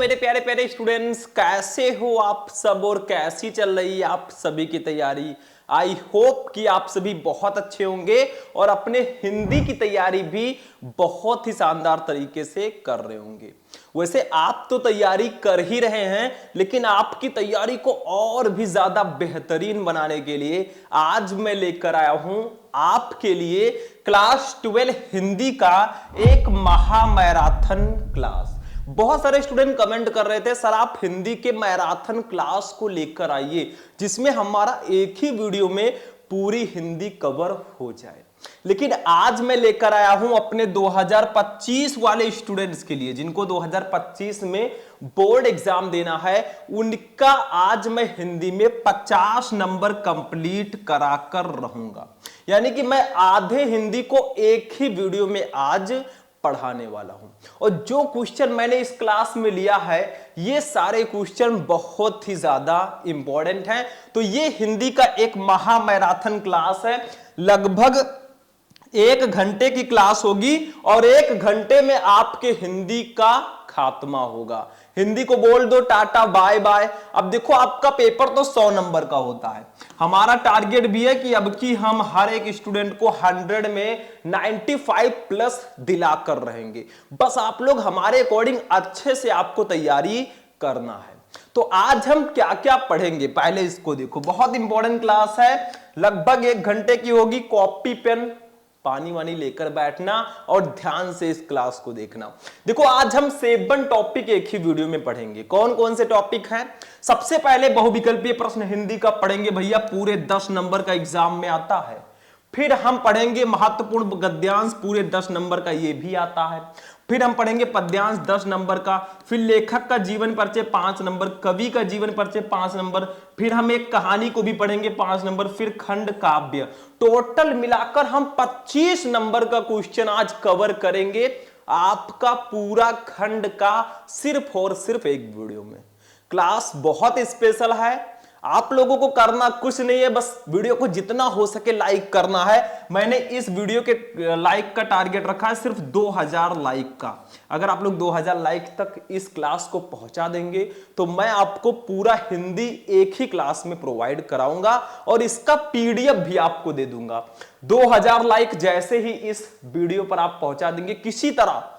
मेरे प्यारे प्यारे स्टूडेंट्स, कैसे हो आप सब और कैसी चल रही है आप सभी की तैयारी। आई होप कि आप सभी बहुत अच्छे होंगे और अपने हिंदी की तैयारी भी बहुत ही शानदार तरीके से कर रहे होंगे। वैसे आप तो तैयारी कर ही रहे हैं, लेकिन आपकी तैयारी को और भी ज्यादा बेहतरीन बनाने के लिए आज मैं लेकर आया हूं आपके लिए क्लास 12 हिंदी का एक महा मैराथन क्लास। बहुत सारे स्टूडेंट कमेंट कर रहे थे सर आप हिंदी के मैराथन क्लास को लेकर आइए जिसमें हमारा एक ही वीडियो में पूरी हिंदी कवर हो जाए। लेकिन आज मैं लेकर आया हूं अपने 2025 वाले स्टूडेंट्स के लिए, जिनको 2025 में बोर्ड एग्जाम देना है, उनका आज मैं हिंदी में 50 नंबर कंप्लीट कराकर रहूंगा। यानी कि मैं आधे हिंदी को एक ही वीडियो में आज पढ़ाने वाला हूं। और जो क्वेश्चन मैंने इस क्लास में लिया है, ये सारे क्वेश्चन बहुत ही ज्यादा इंपॉर्टेंट हैं। तो ये हिंदी का एक महा मैराथन क्लास है। लगभग 1 घंटे की क्लास होगी और 1 घंटे में आपके हिंदी का खात्मा होगा। हिंदी को बोल दो टाटा बाय बाय। अब देखो आपका पेपर तो 100 नंबर का होता है। हमारा टारगेट भी है कि अब की हम हर एक स्टूडेंट को 100 में 95 प्लस दिलाकर रहेंगे। बस आप लोग हमारे अकॉर्डिंग अच्छे से आपको तैयारी करना है। तो आज हम क्या क्या पढ़ेंगे पहले इसको देखो। बहुत इंपॉर्टेंट क्लास है, लगभग 1 घंटे की होगी। कॉपी पेन पानी वानी लेकर बैठना और ध्यान से इस क्लास को देखना। देखो आज हम 7 टॉपिक एक ही वीडियो में पढ़ेंगे। कौन कौन से टॉपिक हैं? सबसे पहले बहुविकल्पीय प्रश्न हिंदी का पढ़ेंगे भैया, पूरे 10 नंबर का एग्जाम में आता है। फिर हम पढ़ेंगे महत्वपूर्ण गद्यांश, पूरे 10 नंबर का ये भी आता है। फिर हम पढ़ेंगे पद्यांश 10 नंबर का। फिर लेखक का जीवन परिचय 5 नंबर, कवि का जीवन परिचय 5 नंबर। फिर हम एक कहानी को भी पढ़ेंगे 5 नंबर। फिर खंड काव्य। टोटल मिलाकर हम 25 नंबर का क्वेश्चन आज कवर करेंगे आपका पूरा खंड का, सिर्फ और सिर्फ एक वीडियो में। क्लास बहुत स्पेशल है। आप लोगों को करना कुछ नहीं है, बस वीडियो को जितना हो सके लाइक करना है। मैंने इस वीडियो के लाइक का टारगेट रखा है सिर्फ 2000 लाइक का। अगर आप लोग 2000 लाइक तक इस क्लास को पहुंचा देंगे तो मैं आपको पूरा हिंदी एक ही क्लास में प्रोवाइड कराऊंगा और इसका पीडीएफ भी आपको दे दूंगा। 2000 लाइक जैसे ही इस वीडियो पर आप पहुंचा देंगे, किसी तरह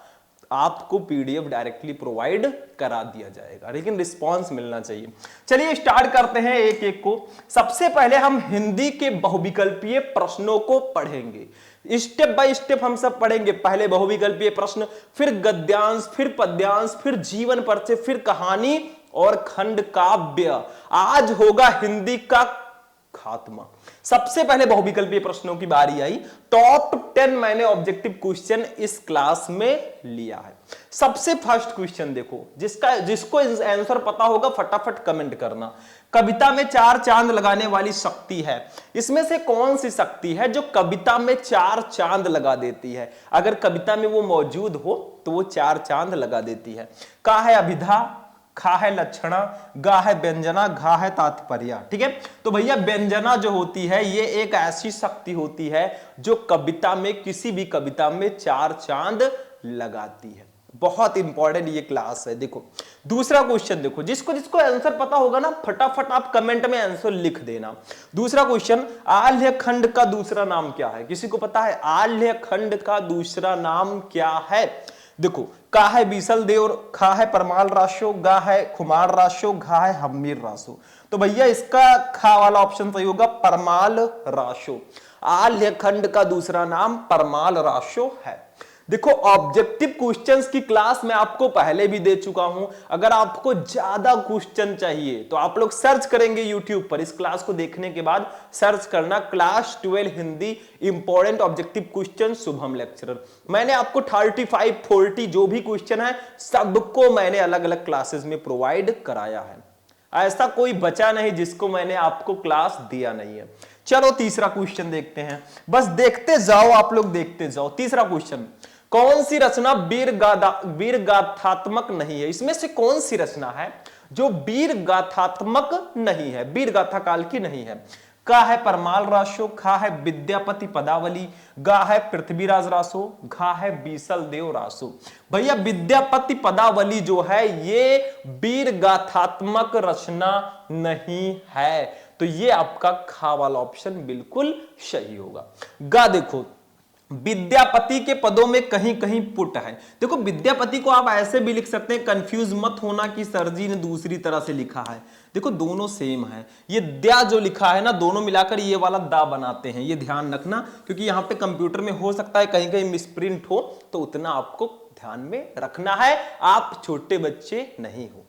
आपको पीडीएफ डायरेक्टली प्रोवाइड करा दिया जाएगा, लेकिन रिस्पांस मिलना चाहिए। चलिए स्टार्ट करते हैं एक एक को। सबसे पहले हम हिंदी के बहुविकल्पीय प्रश्नों को पढ़ेंगे। स्टेप बाय स्टेप हम सब पढ़ेंगे। पहले बहुविकल्पीय प्रश्न, फिर गद्यांश, फिर पद्यांश, फिर जीवन परिचय, फिर कहानी और खंड काव्य। आज होगा हिंदी का खात्मा। सबसे पहले बहुविकल्पीय प्रश्नों की बारी आई। टॉप 10 मैंने ऑब्जेक्टिव क्वेश्चन इस क्लास में लिया है। सबसे फर्स्ट क्वेश्चन देखो, जिसको आंसर पता होगा फटाफट कमेंट करना। कविता में 4 चांद लगाने वाली शक्ति है, इसमें से कौन सी शक्ति है जो कविता में 4 चांद लगा देती है? अगर कविता में वो मौजूद हो तो वो 4 चांद लगा देती है। का है अभिधा, खा है लक्षणा, गा है व्यंजना, घा है तात्पर्य। ठीक है, तो भैया व्यंजना जो होती है ये एक ऐसी शक्ति होती है जो कविता में, किसी भी कविता में 4 चांद लगाती है। बहुत इंपॉर्टेंट ये क्लास है। देखो दूसरा क्वेश्चन देखो, जिसको जिसको आंसर पता होगा ना फटाफट आप कमेंट में आंसर लिख देना। दूसरा क्वेश्चन, आल्य खंड का दूसरा नाम क्या है? किसी को पता है आल्य खंड का दूसरा नाम क्या है? देखो, का है बीसल देव, खा है परमाल राशो, गा है खुमार राशो, घा है हम्मीर राशो। तो भैया इसका खा वाला ऑप्शन सही होगा, परमाल राशो। आल्य खंड का दूसरा नाम परमाल राशो है। देखो ऑब्जेक्टिव क्वेश्चंस की क्लास मैं आपको पहले भी दे चुका हूं। अगर आपको ज्यादा क्वेश्चन चाहिए तो आप लोग सर्च करेंगे यूट्यूब पर। इस क्लास को देखने के बाद सर्च करना class 12 Hindi important objective question Shubham lecturer. मैंने आपको 35 40 जो भी क्वेश्चन है सबको मैंने अलग अलग क्लासेस में प्रोवाइड कराया है। ऐसा कोई बचा नहीं जिसको मैंने आपको क्लास दिया नहीं है। चलो तीसरा क्वेश्चन देखते हैं, बस देखते जाओ आप लोग, देखते जाओ। तीसरा क्वेश्चन, कौन सी रचना वीर गाथात्मक नहीं है? इसमें से कौन सी रचना है जो वीर गाथात्मक नहीं है, वीर गाथा काल की नहीं है? का है परमाल रासो, खा है विद्यापति पदावली, गा है पृथ्वीराज रासो, घा है बीसल देव रासो। भैया विद्यापति पदावली जो है ये वीर गाथात्मक रचना नहीं है, तो ये आपका खा वाला ऑप्शन बिल्कुल सही होगा। गा देखो, विद्यापति के पदों में कहीं कहीं पुट है। देखो विद्यापति को आप ऐसे भी लिख सकते हैं, कंफ्यूज मत होना कि सर जी ने दूसरी तरह से लिखा है। देखो दोनों सेम है, ये द्या जो लिखा है ना, दोनों मिलाकर ये वाला दा बनाते हैं, ये ध्यान रखना, क्योंकि यहां पे कंप्यूटर में हो सकता है कहीं कहीं मिसप्रिंट हो, तो उतना आपको ध्यान में रखना है। आप छोटे बच्चे नहीं हो,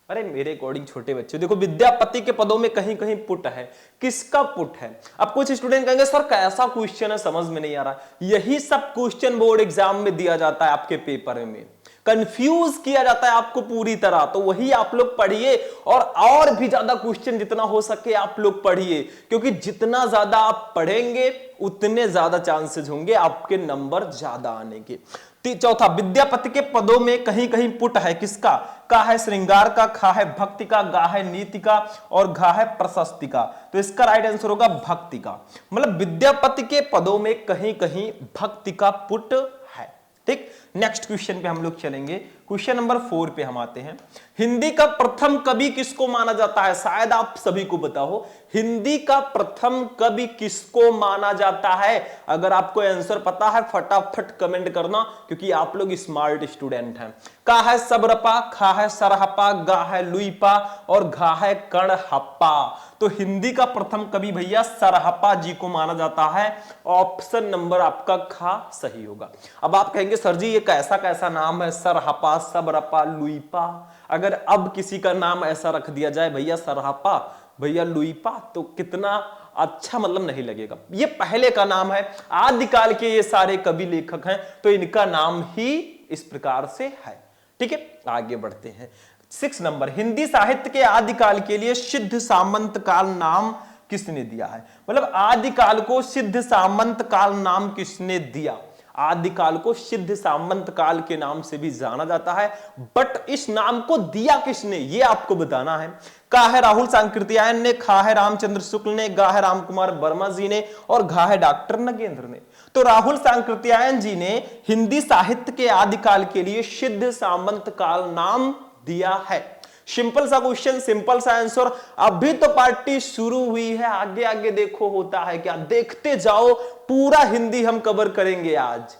अरे मेरे अकॉर्डिंग छोटे बच्चे। देखो विद्यापति के पदों में कहीं कहीं पुट है, किसका पुट है? अब कुछ स्टूडेंट कहेंगे सर कैसा क्वेश्चन है, समझ में नहीं आ रहा। यही सब क्वेश्चन बोर्ड एग्जाम में दिया जाता है, आपके पेपर में कंफ्यूज किया जाता है आपको पूरी तरह, तो वही आप लोग पढ़िए और भी ज्यादा क्वेश्चन जितना हो सके आप लोग पढ़िए, क्योंकि जितना ज्यादा आप पढ़ेंगे उतने ज्यादा चांसेस होंगे आपके नंबर ज्यादा आने के। चौथा, विद्यापति के पदों में कहीं कहीं पुट है, किसका? का है श्रृंगार का, खा है भक्ति का, गा है नीति का और घा है प्रशस्ति का। तो इसका राइट आंसर होगा भक्ति का। मतलब विद्यापति के पदों में कहीं कहीं भक्ति का पुट है। ठीक, नेक्स्ट क्वेश्चन पे हम लोग चलेंगे। क्वेश्चन नंबर 4 पे हम आते हैं। हिंदी का प्रथम कवि किसको माना जाता है? शायद आप सभी को पता हो, हिंदी का प्रथम कवि किसको माना जाता है? अगर आपको आंसर पता है फटाफट कमेंट करना, क्योंकि आप लोग स्मार्ट स्टूडेंट हैं। का है सबरपा, खा है सरहपा, गा है लुईपा और घा है कणहप्पा। तो हिंदी का प्रथम कवि भैया सरहपा जी को माना जाता है। ऑप्शन नंबर आपका खा सही होगा। अब आप कहेंगे सर जी ये कैसा कैसा नाम है, सरहपा, सबरपा, लुईपा। अगर अब किसी का नाम ऐसा रख दिया जाए भैया सरहपा, भैया लुईपा, तो कितना अच्छा मतलब नहीं लगेगा। ये पहले का नाम है, आदिकाल के ये सारे कवि लेखक हैं, तो इनका नाम ही इस प्रकार से है। ठीक है, आगे बढ़ते हैं। 6 नंबर, हिंदी साहित्य के आदिकाल के लिए सिद्ध सामंत काल नाम किसने दिया है? मतलब आदिकाल को सिद्ध सामंत काल नाम किसने दिया? आदिकाल को सिद्ध सामंत काल के नाम से भी जाना जाता है, बट इस नाम को दिया किसने ये आपको बताना है। का है राहुल सांकृत्यायन ने, खा है रामचंद्र शुक्ल ने, गा है रामकुमार वर्मा जी ने और घा है डॉक्टर नगेंद्र ने। तो राहुल सांकृत्यायन जी ने हिंदी साहित्य के आदिकाल के लिए सिद्ध सामंत काल नाम दिया है। सिंपल सा क्वेश्चन, सिंपल सा आंसर। अभी तो पार्टी शुरू हुई है, आगे आगे देखो होता है क्या, देखते जाओ, पूरा हिंदी हम कवर करेंगे आज।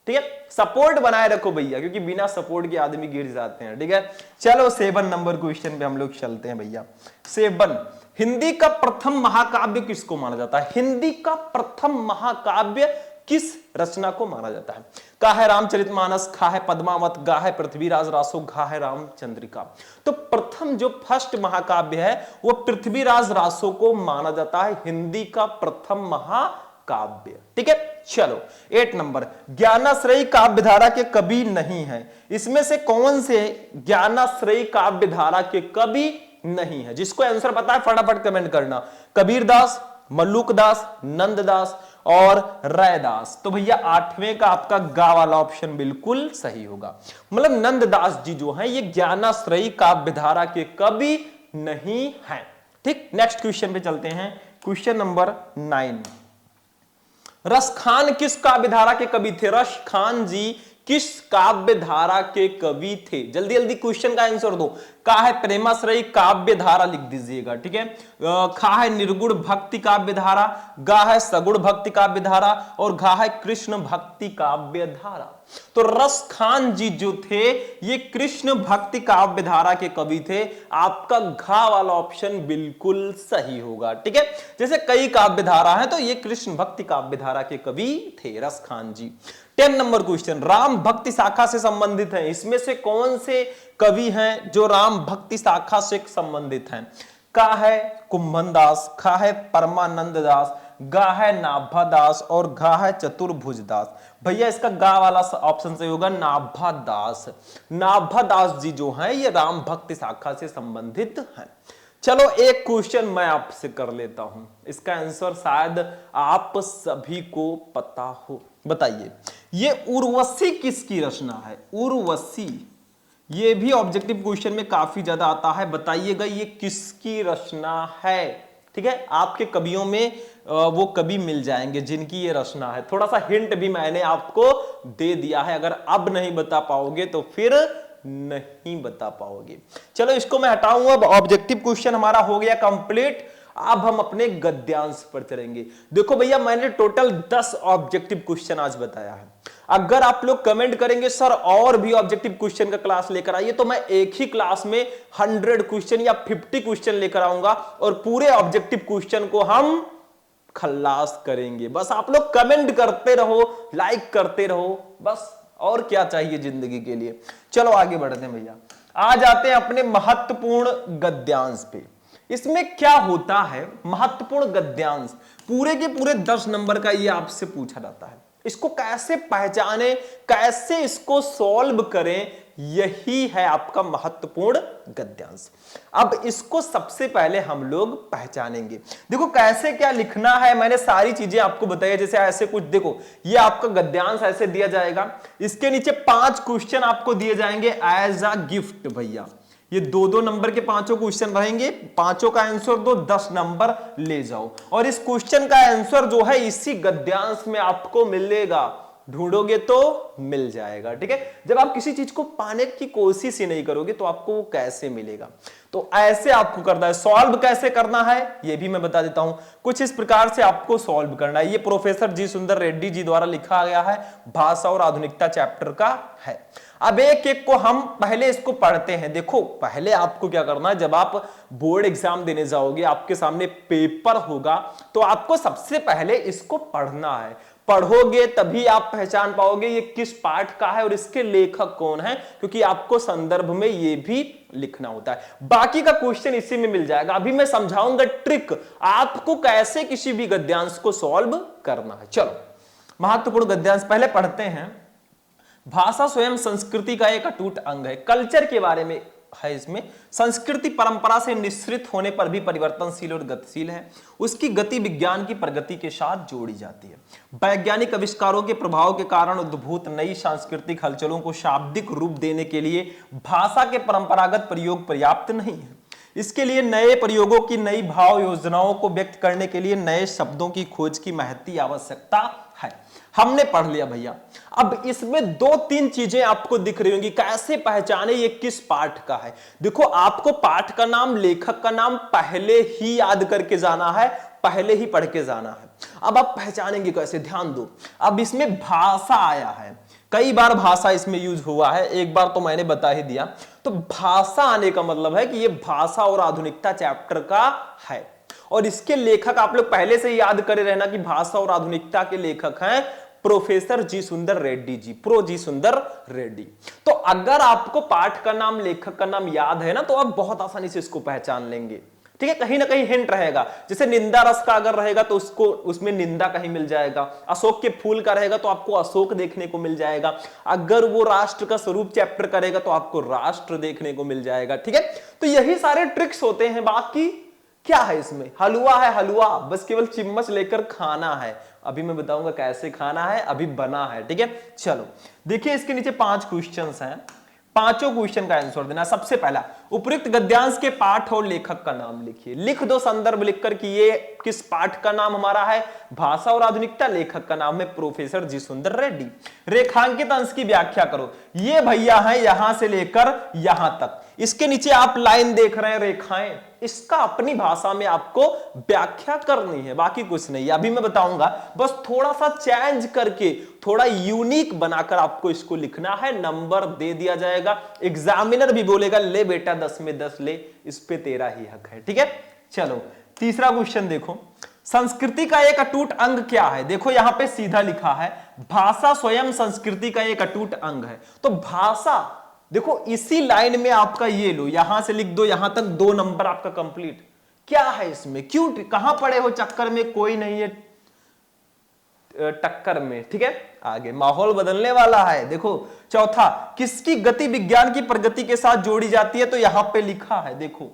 ठीक है, सपोर्ट बनाए रखो भैया, क्योंकि बिना सपोर्ट के आदमी गिर जाते हैं। ठीक है, चलो 7 नंबर क्वेश्चन पे हम लोग चलते हैं भैया। 7, हिंदी का प्रथम महाकाव्य किसको माना जाता है? हिंदी का प्रथम महाकाव्य किस रचना को माना जाता है? का है रामचरितमानस, खा है पद्मावत, गा है पृथ्वीराज रासो, घा है रामचंद्रिका। तो प्रथम जो फर्स्ट महाकाव्य है वो पृथ्वीराज रासो को माना जाता है हिंदी का प्रथम महाकाव्य। ठीक है, चलो 8 नंबर, ज्ञानाश्रयी काव्यधारा के कवि नहीं है। इसमें से कौन से ज्ञानाश्रयी काव्यधारा के कवि नहीं है? जिसको आंसर पता है फटाफट कमेंट करना। कबीरदास, मल्लुकदास, नंददास और रैदास। तो भैया 8वें का आपका गा वाला ऑप्शन बिल्कुल सही होगा। मतलब नंददास जी जो हैं ये ज्ञानाश्रयी काव्यधारा के कवि नहीं हैं। ठीक, नेक्स्ट क्वेश्चन पे चलते हैं। क्वेश्चन नंबर 9, रसखान किस काव्यधारा के कवि थे? रसखान जी किस काव्यधारा के कवि थे? जल्दी जल्दी क्वेश्चन का आंसर दो। का है प्रेमाश्रयी काव्यधारा लिख दीजिएगा। ठीक है, खा है निर्गुण भक्ति काव्यधारा, गा है सगुण भक्ति काव्यधारा और घा है कृष्ण भक्ति काव्यधारा। तो रसखान जी जो थे ये कृष्ण भक्ति काव्यधारा के कवि थे। आपका घा वाला ऑप्शन बिल्कुल सही होगा। ठीक है, जैसे कई काव्यधारा है तो ये कृष्ण भक्ति काव्यधारा के कवि थे रसखान जी। 10 नंबर क्वेश्चन, राम भक्ति शाखा से संबंधित है। इसमें से कौन से कवि हैं जो राम भक्ति शाखा से संबंधित हैं? का है कुंभन दास, खा है परमानंद दास, गा है नाभा दास और घा है चतुर्भुज दास। भैया इसका गा वाला ऑप्शन सही होगा, नाभा दास। नाभा दास जी जो हैं ये राम भक्ति शाखा से संबंधित हैं। चलो एक क्वेश्चन मैं आपसे कर लेता हूं, इसका आंसर शायद आप सभी को पता हो। बताइए ये उर्वशी किसकी रचना है? उर्वशी, ये भी ऑब्जेक्टिव क्वेश्चन में काफी ज्यादा आता है। बताइएगा ये किसकी रचना है? ठीक है, आपके कवियों में वो कवि मिल जाएंगे जिनकी ये रचना है। थोड़ा सा हिंट भी मैंने आपको दे दिया है, अगर अब नहीं बता पाओगे तो फिर नहीं बता पाओगे। चलो इसको मैं हटाऊंगा। अब ऑब्जेक्टिव क्वेश्चन हमारा हो गया कंप्लीट। अब हम अपने गद्यांश पर चलेंगे। देखो भैया, मैंने टोटल 10 ऑब्जेक्टिव क्वेश्चन आज बताया है। अगर आप लोग कमेंट करेंगे सर और भी ऑब्जेक्टिव क्वेश्चन का क्लास लेकर आइए, तो मैं एक ही क्लास में 100 क्वेश्चन या 50 क्वेश्चन लेकर आऊंगा और पूरे ऑब्जेक्टिव क्वेश्चन को हम खल्लास करेंगे। बस आप लोग कमेंट करते रहो, लाइक करते रहो, बस और क्या चाहिए जिंदगी के लिए। चलो आगे बढ़ते हैं भैया। आ जाते हैं अपने महत्वपूर्ण गद्यांश पे। इसमें क्या होता है, महत्वपूर्ण गद्यांश पूरे के पूरे 10 नंबर का ये आपसे पूछा जाता है। इसको कैसे पहचाने, कैसे इसको सॉल्व करें, यही है आपका महत्वपूर्ण गद्यांश। अब इसको सबसे पहले हम लोग पहचानेंगे। देखो कैसे क्या लिखना है, मैंने सारी चीजें आपको बताई। जैसे ऐसे कुछ देखो, ये आपका गद्यांश ऐसे दिया जाएगा, इसके नीचे 5 क्वेश्चन आपको दिए जाएंगे एज अ गिफ्ट। भैया ये 2-2 नंबर के 5 क्वेश्चन रहेंगे, 5 का आंसर दो, 10 नंबर ले जाओ। और इस क्वेश्चन का आंसर जो है इसी गद्यांश में आपको मिलेगा, ढूंढोगे तो मिल जाएगा। ठीक है, जब आप किसी चीज को पाने की कोशिश ही नहीं करोगे तो आपको वो कैसे मिलेगा। तो ऐसे आपको करना है। सॉल्व कैसे करना है ये भी मैं बता देता हूं। कुछ इस प्रकार से आपको सॉल्व करना है। ये प्रोफेसर जी सुंदर रेड्डी जी द्वारा लिखा गया है, भाषा और आधुनिकता चैप्टर का है। अब एक एक को हम पहले इसको पढ़ते हैं। देखो पहले आपको क्या करना है, जब आप बोर्ड एग्जाम देने जाओगे, आपके सामने पेपर होगा, तो आपको सबसे पहले इसको पढ़ना है। पढ़ोगे तभी आप पहचान पाओगे ये किस पाठ का है और इसके लेखक कौन है, क्योंकि आपको संदर्भ में ये भी लिखना होता है। बाकी का क्वेश्चन इसी में मिल जाएगा। अभी मैं समझाऊंगा ट्रिक, आपको कैसे किसी भी गद्यांश को सॉल्व करना है। चलो महत्वपूर्ण गद्यांश पहले पढ़ते हैं। भाषा स्वयं संस्कृति का एक अटूट अंग है। कल्चर के बारे में है इसमें। संस्कृति परंपरा से निश्रित होने पर भी परिवर्तनशील और गतिशील है। उसकी गति विज्ञान की प्रगति के साथ जोड़ी जाती है। वैज्ञानिक आविष्कारों के प्रभाव के कारण उद्भूत नई सांस्कृतिक हलचलों को शाब्दिक रूप देने के लिए भाषा के परंपरागत प्रयोग पर्याप्त नहीं है। इसके लिए नए प्रयोगों की, नई भाव योजनाओं को व्यक्त करने के लिए नए शब्दों की खोज की महती आवश्यकता है। हमने पढ़ लिया भैया। अब इसमें 2-3 चीजें आपको दिख रही होंगी, कैसे पहचाने ये किस पाठ का है। देखो आपको पाठ का नाम, लेखक का नाम पहले ही याद करके जाना है, पहले ही पढ़ के जाना है। अब आप पहचानेंगे कैसे, ध्यान दो। अब इसमें भाषा आया है, कई बार भाषा इसमें यूज हुआ है, एक बार तो मैंने बता ही दिया। तो भाषा आने का मतलब है कि ये भाषा और आधुनिकता चैप्टर का है। और इसके लेखक आप लोग पहले से याद करे रहना कि भाषा और आधुनिकता के लेखक हैं प्रोफेसर जी सुंदर रेड्डी जी, प्रो जी सुंदर रेड्डी। तो अगर आपको पाठ का नाम, लेखक का नाम याद है ना, तो आप बहुत आसानी से इसको पहचान लेंगे। ठीक है, कहीं ना कहीं हिंट रहेगा। जैसे निंदा रस का अगर रहेगा तो उसको, उसमें निंदा कहीं मिल जाएगा। अशोक के फूल का रहेगा तो आपको अशोक देखने को मिल जाएगा। अगर वो राष्ट्र का स्वरूप चैप्टर करेगा तो आपको राष्ट्र देखने को मिल जाएगा। ठीक है, तो यही सारे ट्रिक्स होते हैं। बाकी क्या है इसमें, हलवा है, हलवा बस केवल चम्मच लेकर खाना है। अभी मैं बताऊंगा कैसे खाना है, अभी बना है। ठीक है, चलो देखिए इसके नीचे 5 क्वेश्चंस हैं, 5 क्वेश्चन का आंसर देना। सबसे पहला, उपयुक्त गद्यांश के पाठ और लेखक का नाम लिखिए। लिख दो संदर्भ लिखकर कि ये किस पाठ का नाम हमारा है, भाषा और आधुनिकता, लेखक का नाम है प्रोफेसर जी सुंदर रेड्डी। रेखांकित अंश की व्याख्या करो। ये भैया है यहां से लेकर यहां तक। इसके नीचे आप लाइन देख रहे हैं, रेखाएं, इसका अपनी भाषा में आपको व्याख्या करनी है, बाकी कुछ नहीं। अभी मैं बताऊंगा, बस थोड़ा सा चेंज करके, थोड़ा यूनिक बनाकर आपको इसको लिखना है, नंबर दे दिया जाएगा। एग्जामिनर भी बोलेगा ले बेटा 10 में 10 ले, इस पे तेरा ही हक है। ठीक है, चलो तीसरा क्वेश्चन देखो। संस्कृति का एक अटूट अंग क्या है। देखो यहां पे सीधा लिखा है, भाषा स्वयं संस्कृति का एक अटूट अंग है। तो भाषा, देखो इसी लाइन में आपका ये लो, यहां से लिख दो यहां तक, 2 नंबर आपका कंप्लीट। क्या है इसमें, क्यों, कहां पड़े हो चक्कर में, कोई नहीं है टक्कर में। ठीक है, आगे माहौल बदलने वाला है। देखो चौथा, किसकी गति विज्ञान की प्रगति के साथ जोड़ी जाती है। तो यहां पे लिखा है, देखो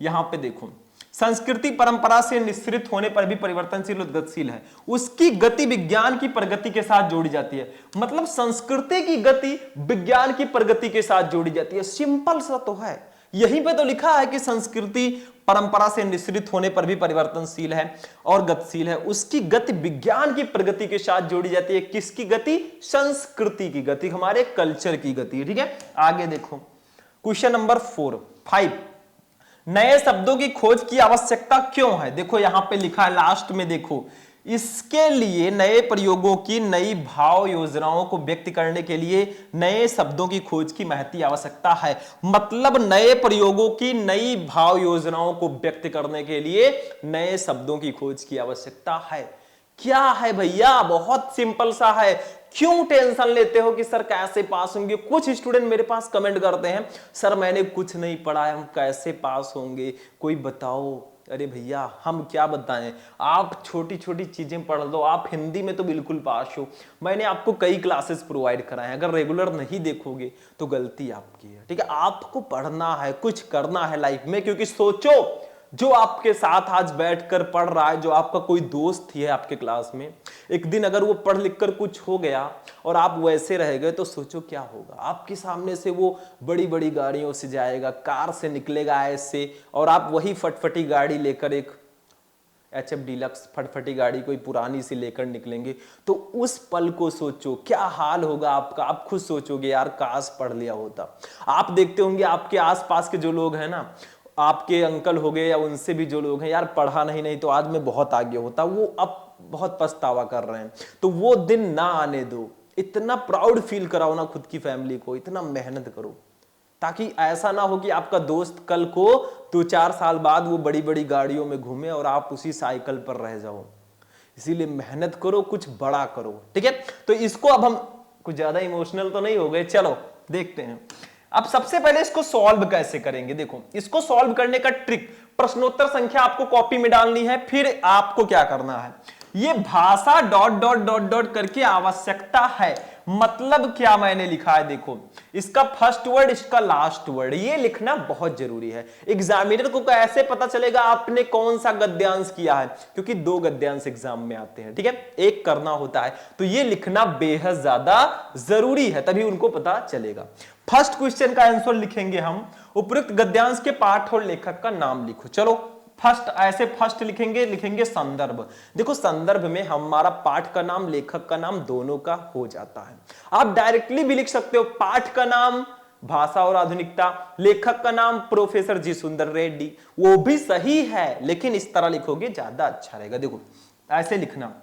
यहां पे देखो, संस्कृति परंपरा से निश्रित होने पर भी परिवर्तनशील और गतिशील है। उसकी गति विज्ञान की प्रगति के साथ जोड़ी जाती है। मतलब संस्कृति की गति विज्ञान की प्रगति के साथ जोड़ी जाती है। सिंपल सा तो है, यहीं पे तो लिखा है कि संस्कृति परंपरा से निश्रित होने पर भी परिवर्तनशील है और गतिशील है। उसकी गति विज्ञान की प्रगति के साथ जोड़ी जाती है। किसकी गति? संस्कृति की गति, हमारे कल्चर की गति। ठीक है, आगे देखो क्वेश्चन नंबर 5, नए शब्दों की खोज की आवश्यकता क्यों है? देखो यहां पे लिखा है लास्ट में, देखो इसके लिए नए प्रयोगों की नई भाव योजनाओं को व्यक्त करने के लिए नए शब्दों की खोज की महती आवश्यकता है। मतलब नए प्रयोगों की नई भाव योजनाओं को व्यक्त करने के लिए नए शब्दों की खोज की आवश्यकता है। क्या है भैया? बहुत सिंपल सा है। क्यों टेंशन लेते हो कि सर कैसे पास होंगे? कुछ स्टूडेंट मेरे पास कमेंट करते हैं, सर मैंने कुछ नहीं पढ़ा है, हम कैसे पास होंगे, कोई बताओ। अरे भैया हम क्या बताएं, आप छोटी छोटी चीजें पढ़ लो, आप हिंदी में तो बिल्कुल पास हो। मैंने आपको कई क्लासेस प्रोवाइड कराए हैं, अगर रेगुलर नहीं देखोगे तो गलती आपकी है। ठीक है, आपको पढ़ना है, कुछ करना है लाइफ में, क्योंकि सोचो जो आपके साथ आज बैठकर पढ़ रहा है, जो आपका कोई दोस्त ही है आपके क्लास में, एक दिन अगर वो पढ़ लिख कर कुछ हो गया और आप वैसे रह गए तो सोचो क्या होगा। आपके सामने से वो बड़ी बड़ी गाड़ियों से जाएगा, कार से निकलेगा ऐसे, और आप वही फटफटी गाड़ी लेकर, एक HF डीलक्स फटफटी गाड़ी कोई पुरानी सी लेकर निकलेंगे, तो उस पल को सोचो क्या हाल होगा आपका। आप खुद सोचोगे यार काश पढ़ लिया होता। आप देखते होंगे आपके आसपास के जो लोग हैं ना, आपके अंकल हो गए या उनसे भी जो लोग हैं, यार पढ़ा नहीं तो आज मैं बहुत आगे होता, वो अब बहुत पछतावा कर रहे हैं। तो वो दिन ना आने दो, इतना प्राउड फील कराओ ना खुद की फैमिली को, इतना मेहनत करो, ताकि ऐसा ना हो कि आपका दोस्त कल को 2-4 साल बाद वो बड़ी बड़ी गाड़ियों में घूमे और आप उसी साइकिल पर रह जाओ। इसीलिए मेहनत करो, कुछ बड़ा करो। ठीक है, तो इसको अब हम कुछ ज्यादा इमोशनल तो नहीं हो गए, चलो देखते हैं। अब सबसे पहले इसको सॉल्व कैसे करेंगे। देखो इसको सॉल्व करने का ट्रिक, प्रश्नोत्तर संख्या आपको कॉपी में डालनी है, फिर आपको क्या करना है, ये भाषा ... करके आवश्यकता है। मतलब क्या मैंने लिखा है, देखो इसका फर्स्ट वर्ड, इसका लास्ट वर्ड, ये लिखना बहुत जरूरी है। एग्जामिनर को कैसे पता चलेगा आपने कौन सा गद्यांश किया है, क्योंकि 2 गद्यांश एग्जाम में आते हैं। ठीक है, एक करना होता है, तो ये लिखना बेहद ज्यादा जरूरी है, तभी उनको पता चलेगा। फर्स्ट क्वेश्चन का आंसर लिखेंगे हम, उपयुक्त गद्यांश के पाठ और लेखक का नाम लिखो। चलो फर्स्ट ऐसे फर्स्ट लिखेंगे संदर्भ। देखो संदर्भ में हमारा पाठ का नाम, लेखक का नाम दोनों का हो जाता है। आप डायरेक्टली भी लिख सकते हो, पाठ का नाम भाषा और आधुनिकता, लेखक का नाम प्रोफेसर जी सुंदर रेड्डी, वो भी सही है, लेकिन इस तरह लिखोगे ज्यादा अच्छा रहेगा। देखो ऐसे लिखना,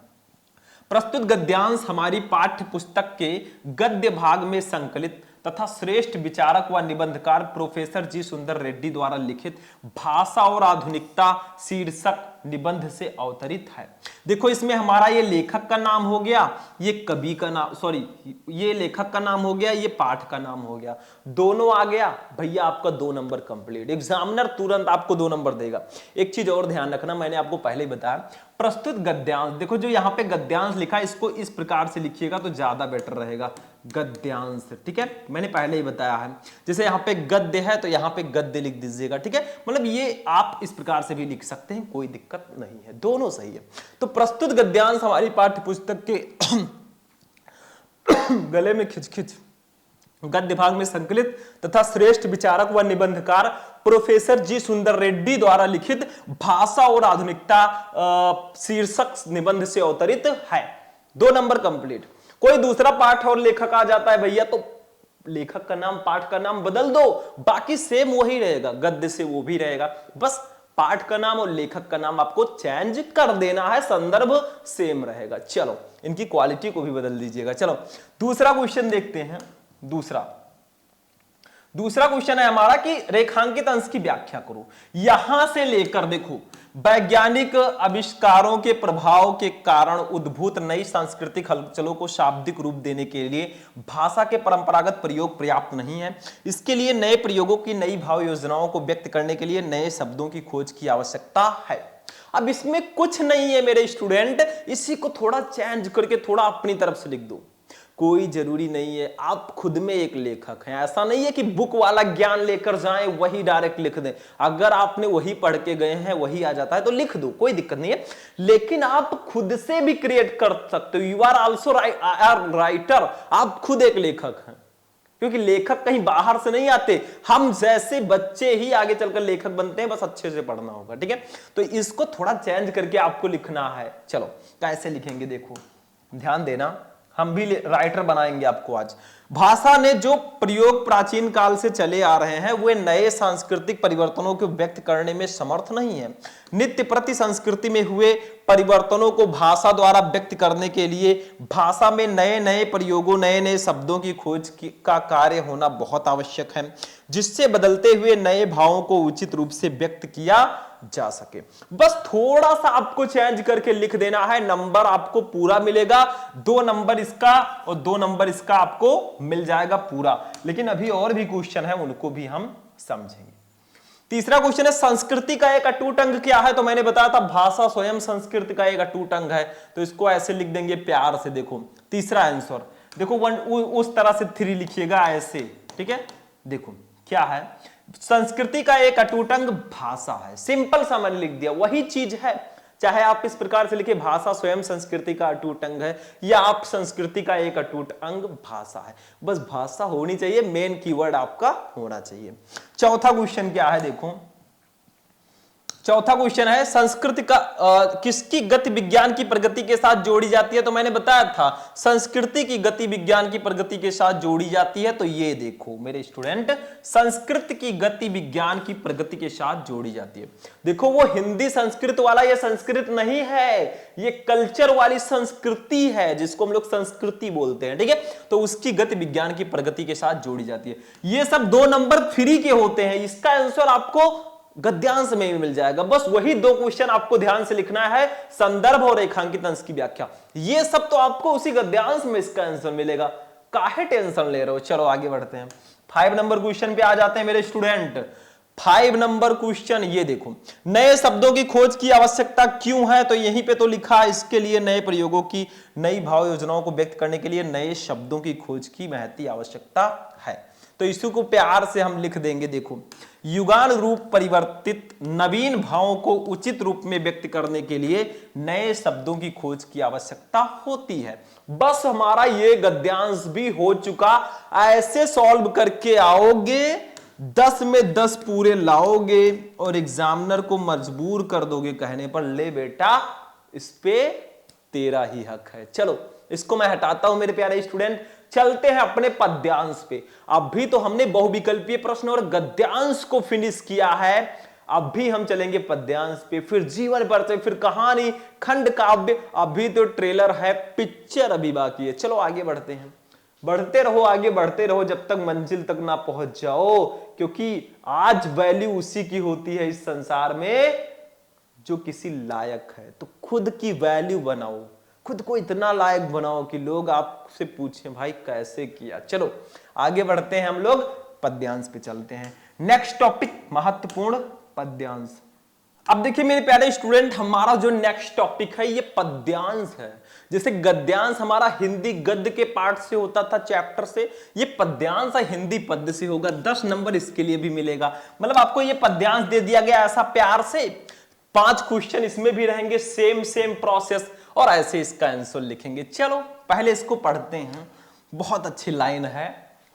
प्रस्तुत गद्यांश हमारी पाठ्य पुस्तक के गद्य भाग में संकलित तथा श्रेष्ठ विचारक व निबंधकार प्रोफेसर जी सुंदर रेड्डी द्वारा लिखित भाषा और आधुनिकता शीर्षक निबंध से अवतरित है। देखो इसमें हमारा ये लेखक का नाम हो गया, ये कवि का नाम, सॉरी ये लेखक का नाम हो गया, ये पाठ का नाम हो गया, दोनों आ गया भैया, आपका 2 नंबर कंप्लीट। एग्जामिनर तुरंत आपको 2 नंबर देगा। एक चीज और ध्यान रखना, मैंने आपको पहले ही बताया, प्रस्तुत गद्यांश, देखो जो यहाँ पे गद्यांश लिखा है इसको इस प्रकार से लिखिएगा तो ज्यादा बेटर रहेगा, गद्यांश। ठीक है, मैंने पहले ही बताया है, जैसे यहाँ पे गद्य है तो यहाँ पे गद्य लिख दीजिएगा। ठीक है, मतलब ये आप इस प्रकार से भी लिख सकते हैं, कोई दिक्कत नहीं है, दोनों सही है। तो प्रस्तुत गद्यांश हमारी पाठ्य पुस्तक के गले में खिच गद्य भाग में संकलित तथा श्रेष्ठ विचारक व निबंधकार प्रोफेसर जी सुंदर रेड्डी द्वारा लिखित भाषा और आधुनिकता शीर्षक निबंध से अवतरित है। 2 नंबर कंप्लीट। कोई दूसरा पाठ और लेखक आ जाता है भैया तो लेखक का नाम पाठ का नाम बदल दो, बाकी सेम वही रहेगा, गद्य से वो भी रहेगा, बस पाठ का नाम और लेखक का नाम आपको चेंज कर देना है, संदर्भ सेम रहेगा। चलो इनकी क्वालिटी को भी बदल दीजिएगा। चलो दूसरा क्वेश्चन देखते हैं। दूसरा क्वेश्चन है हमारा कि रेखांकित अंश की व्याख्या करो। यहां से लेकर देखो, वैज्ञानिक आविष्कारों के प्रभाव के कारण उद्भूत नई सांस्कृतिक हलचलों को शाब्दिक रूप देने के लिए भाषा के परंपरागत प्रयोग पर्याप्त नहीं है। इसके लिए नए प्रयोगों की नई भाव योजनाओं को व्यक्त करने के लिए नए शब्दों की खोज की आवश्यकता है। अब इसमें कुछ नहीं है मेरे स्टूडेंट, इसी को थोड़ा चेंज करके थोड़ा अपनी तरफ से लिख दो, कोई जरूरी नहीं है। आप खुद में एक लेखक हैं, ऐसा नहीं है कि बुक वाला ज्ञान लेकर जाएं वही डायरेक्ट लिख दें। अगर आपने वही पढ़ के गए हैं वही आ जाता है तो लिख दो, कोई दिक्कत नहीं है, लेकिन आप खुद से भी क्रिएट कर सकते हो। यू आर ऑल्सो राइटर, आप खुद एक लेखक हैं। क्योंकि लेखक कहीं बाहर से नहीं आते, हम जैसे बच्चे ही आगे चलकर लेखक बनते हैं, बस अच्छे से पढ़ना होगा। ठीक है, तो इसको थोड़ा चेंज करके आपको लिखना है। चलो कैसे लिखेंगे, देखो ध्यान देना, हम भी राइटर बनाएंगे आपको आज। भाषा ने जो प्रयोग प्राचीन काल से चले आ रहे हैं वे नए सांस्कृतिक परिवर्तनों को व्यक्त करने में समर्थ नहीं है। नित्य प्रति संस्कृति में हुए परिवर्तनों को भाषा द्वारा व्यक्त करने के लिए भाषा में नए नए प्रयोगों, नए नए शब्दों की खोज का कार्य होना बहुत आवश्यक है, जिससे बदलते हुए नए भावों को उचित रूप से व्यक्त किया जा सके। बस थोड़ा सा आपको चेंज करके लिख देना है, नंबर आपको पूरा मिलेगा। 2 नंबर इसका और 2 नंबर इसका आपको मिल जाएगा पूरा। लेकिन अभी और भी क्वेश्चन है, उनको भी हम समझेंगे। तीसरा क्वेश्चन है, संस्कृति का एक अटूट अंग क्या है? तो मैंने बताया था भाषा स्वयं संस्कृति का एक अटूट अंग है, तो इसको ऐसे लिख देंगे प्यार से। देखो तीसरा आंसर, देखो उस तरह से 3 लिखिएगा ऐसे। ठीक है, देखो क्या है, संस्कृति का एक अटूट अंग भाषा है। सिंपल सा मैंने लिख दिया, वही चीज है। चाहे आप इस प्रकार से लिखे भाषा स्वयं संस्कृति का अटूट अंग है, या आप संस्कृति का एक अटूट अंग भाषा है, बस भाषा होनी चाहिए, मेन कीवर्ड आपका होना चाहिए। चौथा क्वेश्चन क्या है, देखो चौथा क्वेश्चन है, संस्कृति का किसकी गति विज्ञान की प्रगति के साथ जोड़ी जाती है? तो मैंने बताया था संस्कृति की गति विज्ञान की प्रगति के साथ जोड़ी जाती है। तो ये देखो मेरे स्टूडेंट, संस्कृत की गति विज्ञान की प्रगति के साथ जोड़ी जाती है। देखो वो हिंदी संस्कृत वाला ये संस्कृत नहीं है, ये कल्चर वाली संस्कृति है, जिसको हम लोग संस्कृति बोलते हैं। ठीक है, तो उसकी गति विज्ञान की प्रगति के साथ जोड़ी जाती है। ये सब 2 नंबर फ्री के होते हैं, इसका आंसर आपको गद्यांश में भी मिल जाएगा। बस वही 2 क्वेश्चन आपको ध्यान से लिखना है, संदर्भ और रेखांकित अंश की व्याख्या। ये सब तो आपको उसी गद्यांश में इसका आंसर मिलेगा, काहे टेंशन ले रहे हो। चलो आगे बढ़ते हैं, 5 नंबर क्वेश्चन पे आ जाते हैं मेरे स्टूडेंट। 5 नंबर क्वेश्चन ये देखो, नए शब्दों की खोज की आवश्यकता क्यों है? तो यहीं पे तो लिखा, इसके लिए नए प्रयोगों की, नई भाव योजनाओं को व्यक्त करने के लिए नए शब्दों की खोज की महती आवश्यकता है। तो इसी को प्यार से हम लिख देंगे, देखो युगान रूप परिवर्तित नवीन भावों को उचित रूप में व्यक्त करने के लिए नए शब्दों की खोज की आवश्यकता होती है। बस हमारा ये गद्यांश भी हो चुका। ऐसे सॉल्व करके आओगे, 10 में 10 पूरे लाओगे और एग्जामिनर को मजबूर कर दोगे कहने पर, ले बेटा इस पे तेरा ही हक है। चलो इसको मैं हटाता हूं मेरे प्यारे स्टूडेंट, चलते हैं अपने पद्यांश पे। अभी तो हमने बहुविकल्पीय प्रश्न और गद्यांश को फिनिश किया है, अभी हम चलेंगे पद्यांश पे, फिर जीवन परिचय, फिर कहानी, खंड काव्य। अभी तो ट्रेलर है, पिक्चर अभी बाकी है। चलो आगे बढ़ते हैं, बढ़ते रहो, आगे बढ़ते रहो जब तक मंजिल तक ना पहुंच जाओ, क्योंकि आज वैल्यू उसी की होती है इस संसार में जो किसी लायक है। तो खुद की वैल्यू बनाओ, खुद को इतना लायक बनाओ कि लोग आपसे पूछें भाई कैसे किया। चलो आगे बढ़ते हैं, हम लोग पद्यांश पे चलते हैं। नेक्स्ट टॉपिक महत्वपूर्ण पद्यांश। अब देखिए मेरे प्यारे स्टूडेंट, हमारा जो नेक्स्ट टॉपिक है ये पद्यांश है। जैसे गद्यांश हमारा हिंदी गद्य के पार्ट से होता था, चैप्टर से, ये पद्यांश हिंदी पद्य से होगा। 10 नंबर इसके लिए भी मिलेगा। मतलब आपको ये पद्यांश दे दिया गया ऐसा प्यार से, 5 क्वेश्चन इसमें भी रहेंगे, सेम प्रोसेस, और ऐसे इसका आंसर लिखेंगे। चलो पहले इसको पढ़ते हैं, बहुत अच्छी लाइन है,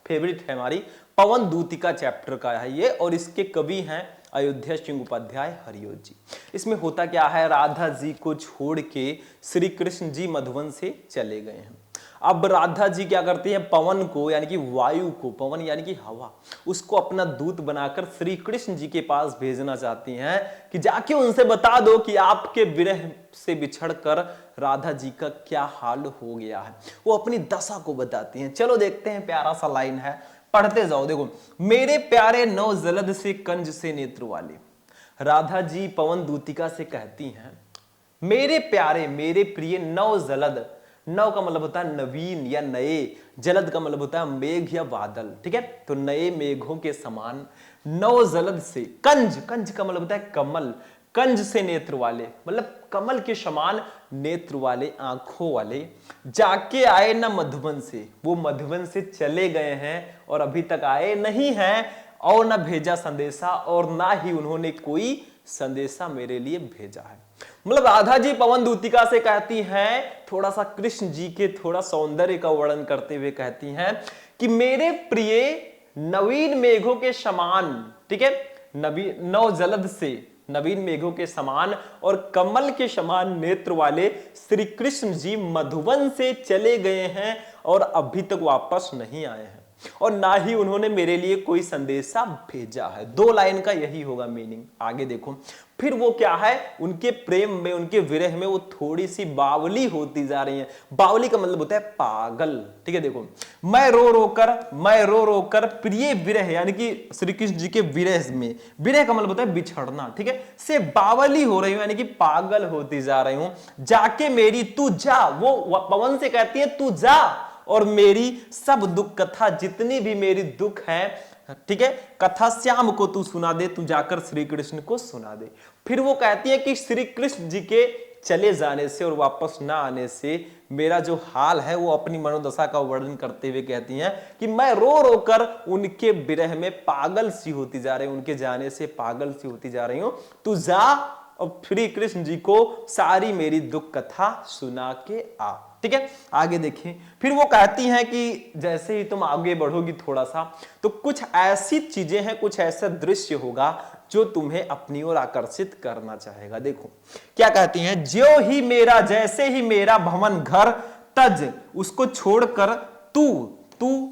फेवरेट है हमारी, पवन दूतिका चैप्टर का है ये, और इसके कवि हैं अयोध्या सिंह उपाध्याय हरिओ जी। इसमें होता क्या है, राधा जी को छोड़ के श्री कृष्ण जी मधुवन से चले गए हैं। अब राधा जी क्या करती है, पवन को यानी कि वायु को, पवन यानी कि हवा, उसको अपना दूत बनाकर श्री कृष्ण जी के पास भेजना चाहती हैं कि जाके उनसे बता दो कि आपके विरह से बिछड़कर राधा जी का क्या हाल हो गया है। वो अपनी दशा को बताती हैं। चलो देखते हैं, प्यारा सा लाइन है, पढ़ते जाओ। देखो, मेरे प्यारे नौ जलद से कंज से नेत्र वाले, राधा जी पवन दूतिका से कहती हैं, मेरे प्यारे, मेरे प्रिय नौ जलद, नव का मतलब होता है नवीन या नए, जलद का मतलब होता है मेघ या बादल। ठीक है, तो नए मेघों के समान, नव जलद से, कंज, कंज का मतलब होता है कमल, कंज से नेत्र वाले मतलब कमल के समान नेत्र वाले, आंखों वाले, जाके आए न मधुबन से, वो मधुबन से चले गए हैं और अभी तक आए नहीं हैं, और न भेजा संदेशा, और ना ही उन्होंने कोई संदेशा मेरे लिए भेजा है। मतलब राधा जी पवन दूतिका से कहती हैं, थोड़ा सा कृष्ण जी के थोड़ा सौंदर्य का वर्णन करते हुए कहती हैं कि मेरे प्रिय नवीन मेघों के समान, ठीक है, नवीन नव जलद से नवीन मेघों के समान और कमल के समान नेत्र वाले श्री कृष्ण जी मधुवन से चले गए हैं और अभी तक वापस नहीं आए हैं, और ना ही उन्होंने मेरे लिए कोई संदेशा भेजा है। 2 लाइन का यही होगा मीनिंग। आगे देखो, फिर वो क्या है, उनके प्रेम में, उनके विरह में वो थोड़ी सी बावली होती जा रही है। बावली का मतलब होता है पागल, ठीक है। देखो, मैं रो रो कर प्रिय विरह, यानी कि श्री कृष्ण जी के विरह में, विरह का मतलब होता है बिछड़ना, ठीक है, से बावली हो रही हूं, यानी कि पागल होती जा रही हूं। जाके मेरी तू जा, वो पवन से कहती है तू जा, और मेरी सब दुख कथा, जितनी भी मेरी दुख है, ठीक है, कथा श्याम को तू सुना दे, तू जाकर श्री कृष्ण को सुना दे। फिर वो कहती है कि श्री कृष्ण जी के चले जाने से और वापस ना आने से मेरा जो हाल है, वो अपनी मनोदशा का वर्णन करते हुए कहती हैं कि मैं रो रो कर उनके विरह में पागल सी होती जा रही हूं, उनके जाने से पागल सी होती जा रही हूं। तू जा और श्री कृष्ण जी को सारी मेरी दुख कथा सुना के आ, ठीक है। आगे देखिए, फिर वो कहती हैं कि जैसे ही तुम आगे बढ़ोगी थोड़ा सा, तो कुछ ऐसी चीजें हैं, कुछ ऐसा दृश्य होगा जो तुम्हें अपनी ओर आकर्षित करना चाहेगा। देखो क्या कहती हैं, ज्यों ही मेरा, जैसे ही मेरा भवन घर तज, उसको छोड़कर तू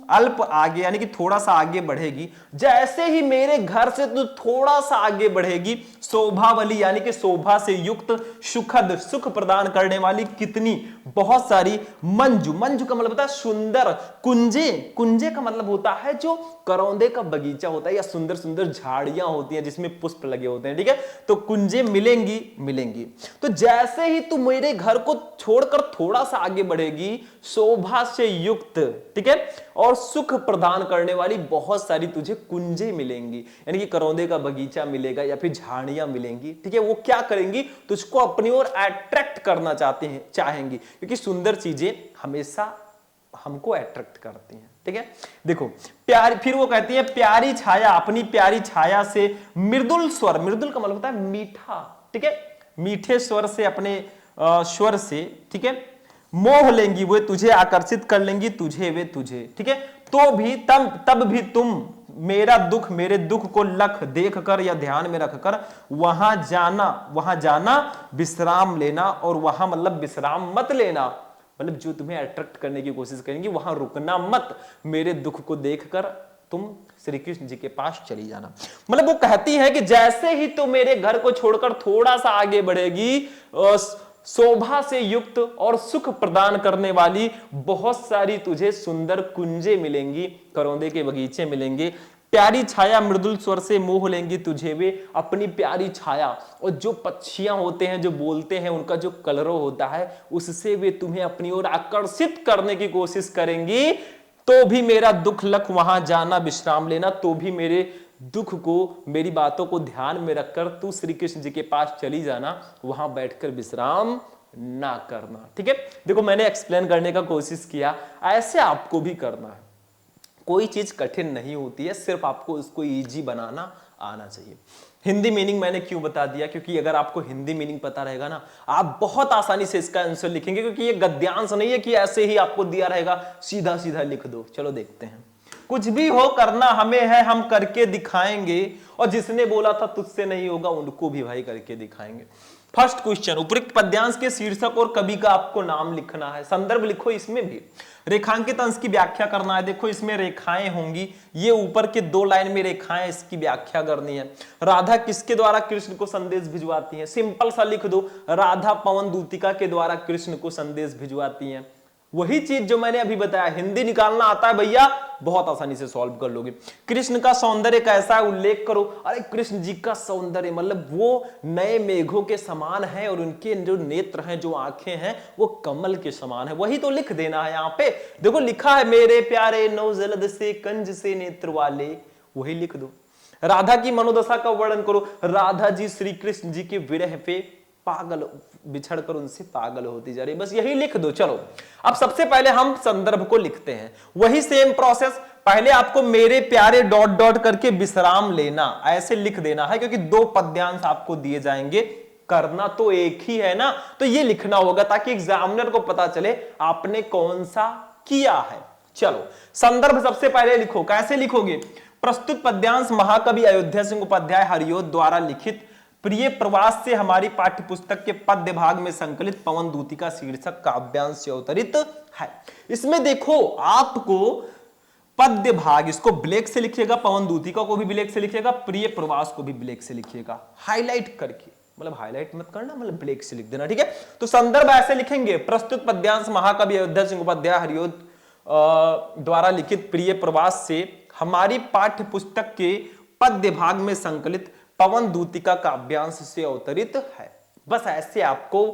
अल्प आगे, यानी कि थोड़ा सा आगे बढ़ेगी, जैसे ही मेरे घर से तू थोड़ा सा आगे बढ़ेगी, शोभावली, यानी कि शोभा से युक्त, सुखद, सुख प्रदान करने वाली, कितनी बहुत सारी, मंजू, मंजू का मतलब होता है सुंदर, कुंजे, कुंजे का मतलब होता है जो करौंदे का बगीचा होता है, या सुंदर सुंदर झाड़ियां होती हैं जिसमें पुष्प लगे होते हैं, ठीक है, तो कुंजे मिलेंगी। तो जैसे ही तू मेरे घर को छोड़कर थोड़ा सा आगे बढ़ेगी, शोभा से युक्त, ठीक है, और सुख प्रदान करने वाली बहुत सारी तुझे कुंजे मिलेंगी, यानी कि करौंदे का बगीचा मिलेगा या फिर झाड़ियां मिलेंगी, ठीक है। वो क्या करेंगी, तुझको अपनी ओर अट्रैक्ट करना चाहेंगी, क्योंकि सुंदर चीजें हमेशा हमको अट्रैक्ट करती हैं, ठीक है। देखो प्यारी, फिर वो कहती है प्यारी छाया, अपनी प्यारी छाया से मृदुल स्वर, मृदुल का मतलब होता है मीठा, ठीक है, मीठे स्वर से, अपने स्वर से, ठीक है, मोह लेंगी, वो तुझे आकर्षित कर लेंगी, तुझे, ठीक है। तो भी तब भी तुम मेरा दुख, मेरे दुख को लख देख कर या ध्यान में रखकर वहां जाना विश्राम लेना, और वहां मतलब विश्राम मत लेना, मतलब जो तुम्हें अट्रैक्ट करने की कोशिश करेंगी वहां रुकना मत, मेरे दुख को देखकर तुम श्री कृष्ण जी के पास चली जाना। मतलब वो कहती है कि जैसे ही तुम मेरे घर को छोड़कर थोड़ा सा आगे बढ़ेगी, शोभा से युक्त और सुख प्रदान करने वाली बहुत सारी तुझे सुंदर कुंजे मिलेंगी, करौंदे के बगीचे मिलेंगे, प्यारी छाया मृदुल स्वर से मोह लेंगी तुझे वे, अपनी प्यारी छाया, और जो पक्षियां होते हैं जो बोलते हैं उनका जो कलरव होता है, उससे वे तुम्हें अपनी ओर आकर्षित करने की कोशिश करेंगी। तो भी मेरा दुख लख वहां जाना विश्राम लेना, तो भी मेरे दुख को, मेरी बातों को ध्यान में रखकर तू श्री कृष्ण जी के पास चली जाना, वहां बैठकर विश्राम ना करना, ठीक है। देखो मैंने एक्सप्लेन करने का कोशिश किया, ऐसे आपको भी करना है, कोई चीज कठिन नहीं होती है, सिर्फ आपको उसको इजी बनाना आना चाहिए। हिंदी मीनिंग मैंने क्यों बता दिया, क्योंकि अगर आपको हिंदी मीनिंग पता रहेगा ना, आप बहुत आसानी से इसका आंसर लिखेंगे, क्योंकि ये गद्यांश नहीं है कि ऐसे ही आपको दिया रहेगा सीधा सीधा लिख दो। चलो देखते हैं, कुछ भी हो करना हमें है, हम करके दिखाएंगे, और जिसने बोला था तुझसे नहीं होगा उनको भी भाई करके दिखाएंगे। फर्स्ट क्वेश्चन, उपरोक्त पद्यांश के शीर्षक और कवि का आपको नाम लिखना है, संदर्भ लिखो, इसमें भी रेखांकित अंश की व्याख्या करना है। देखो इसमें रेखाएं होंगी, ये ऊपर के 2 लाइन में रेखाएं, इसकी व्याख्या करनी है। राधा किसके द्वारा कृष्ण को संदेश भिजवाती है, सिंपल सा लिख दो, राधा पवन दूतिका के द्वारा कृष्ण को संदेश भिजवाती है। वही चीज जो मैंने अभी बताया, हिंदी निकालना आता है भैया, बहुत आसानी से सॉल्व कर लोगे। कृष्ण का सौंदर्य कैसा है उल्लेख करो, अरे कृष्ण जी का सौंदर्य मतलब वो नए मेघों के समान है, और उनके जो नेत्र हैं, जो आंखें हैं, वो कमल के समान है, वही तो लिख देना है। यहाँ पे देखो लिखा है, मेरे प्यारे नवजलद से कंज से नेत्र वाले, वही लिख दो। राधा की मनोदशा का वर्णन करो, राधा जी श्री कृष्ण जी के विरह पे पागल, बिछड़कर उनसे पागल होती जा रही, बस यही लिख दो। चलो अब सबसे पहले हम संदर्भ को लिखते हैं, वही सेम प्रोसेस, पहले आपको मेरे प्यारे डॉट डॉट करके विश्राम लेना, ऐसे लिख देना है, क्योंकि 2 पद्यांश आपको दिए जाएंगे, करना तो एक ही है ना, तो ये लिखना होगा ताकि एग्जामिनर को पता चले आपने कौन सा किया है। चलो संदर्भ सबसे पहले लिखो, कैसे लिखोगे? प्रस्तुत पद्यांश महाकवि अयोध्या सिंह उपाध्याय हरिओद द्वारा लिखित प्रिय प्रवास से हमारी पाठ्य पुस्तक के पद्य भाग में संकलित पवन दूती का शीर्षक काव्यांश से अवतरित है। इसमें देखो आपको पद्य भाग, इसको ब्लैक से लिखिएगा, पवन दूतिका को भी ब्लैक से लिखिएगा, प्रिय प्रवास को भी ब्लैक से लिखिएगा, हाईलाइट करके, मतलब हाईलाइट मत करना, मतलब ब्लैक से लिख देना, ठीक है। तो संदर्भ ऐसे लिखेंगे, प्रस्तुत पद्यांश महाकवि अयोध्या सिंह उपाध्याय हरिओद द्वारा लिखित प्रिय प्रवास से हमारी पाठ्य पुस्तक के पद्य भाग में संकलित पवन दूतिका काव्यांश से अवतरित है। बस ऐसे आपको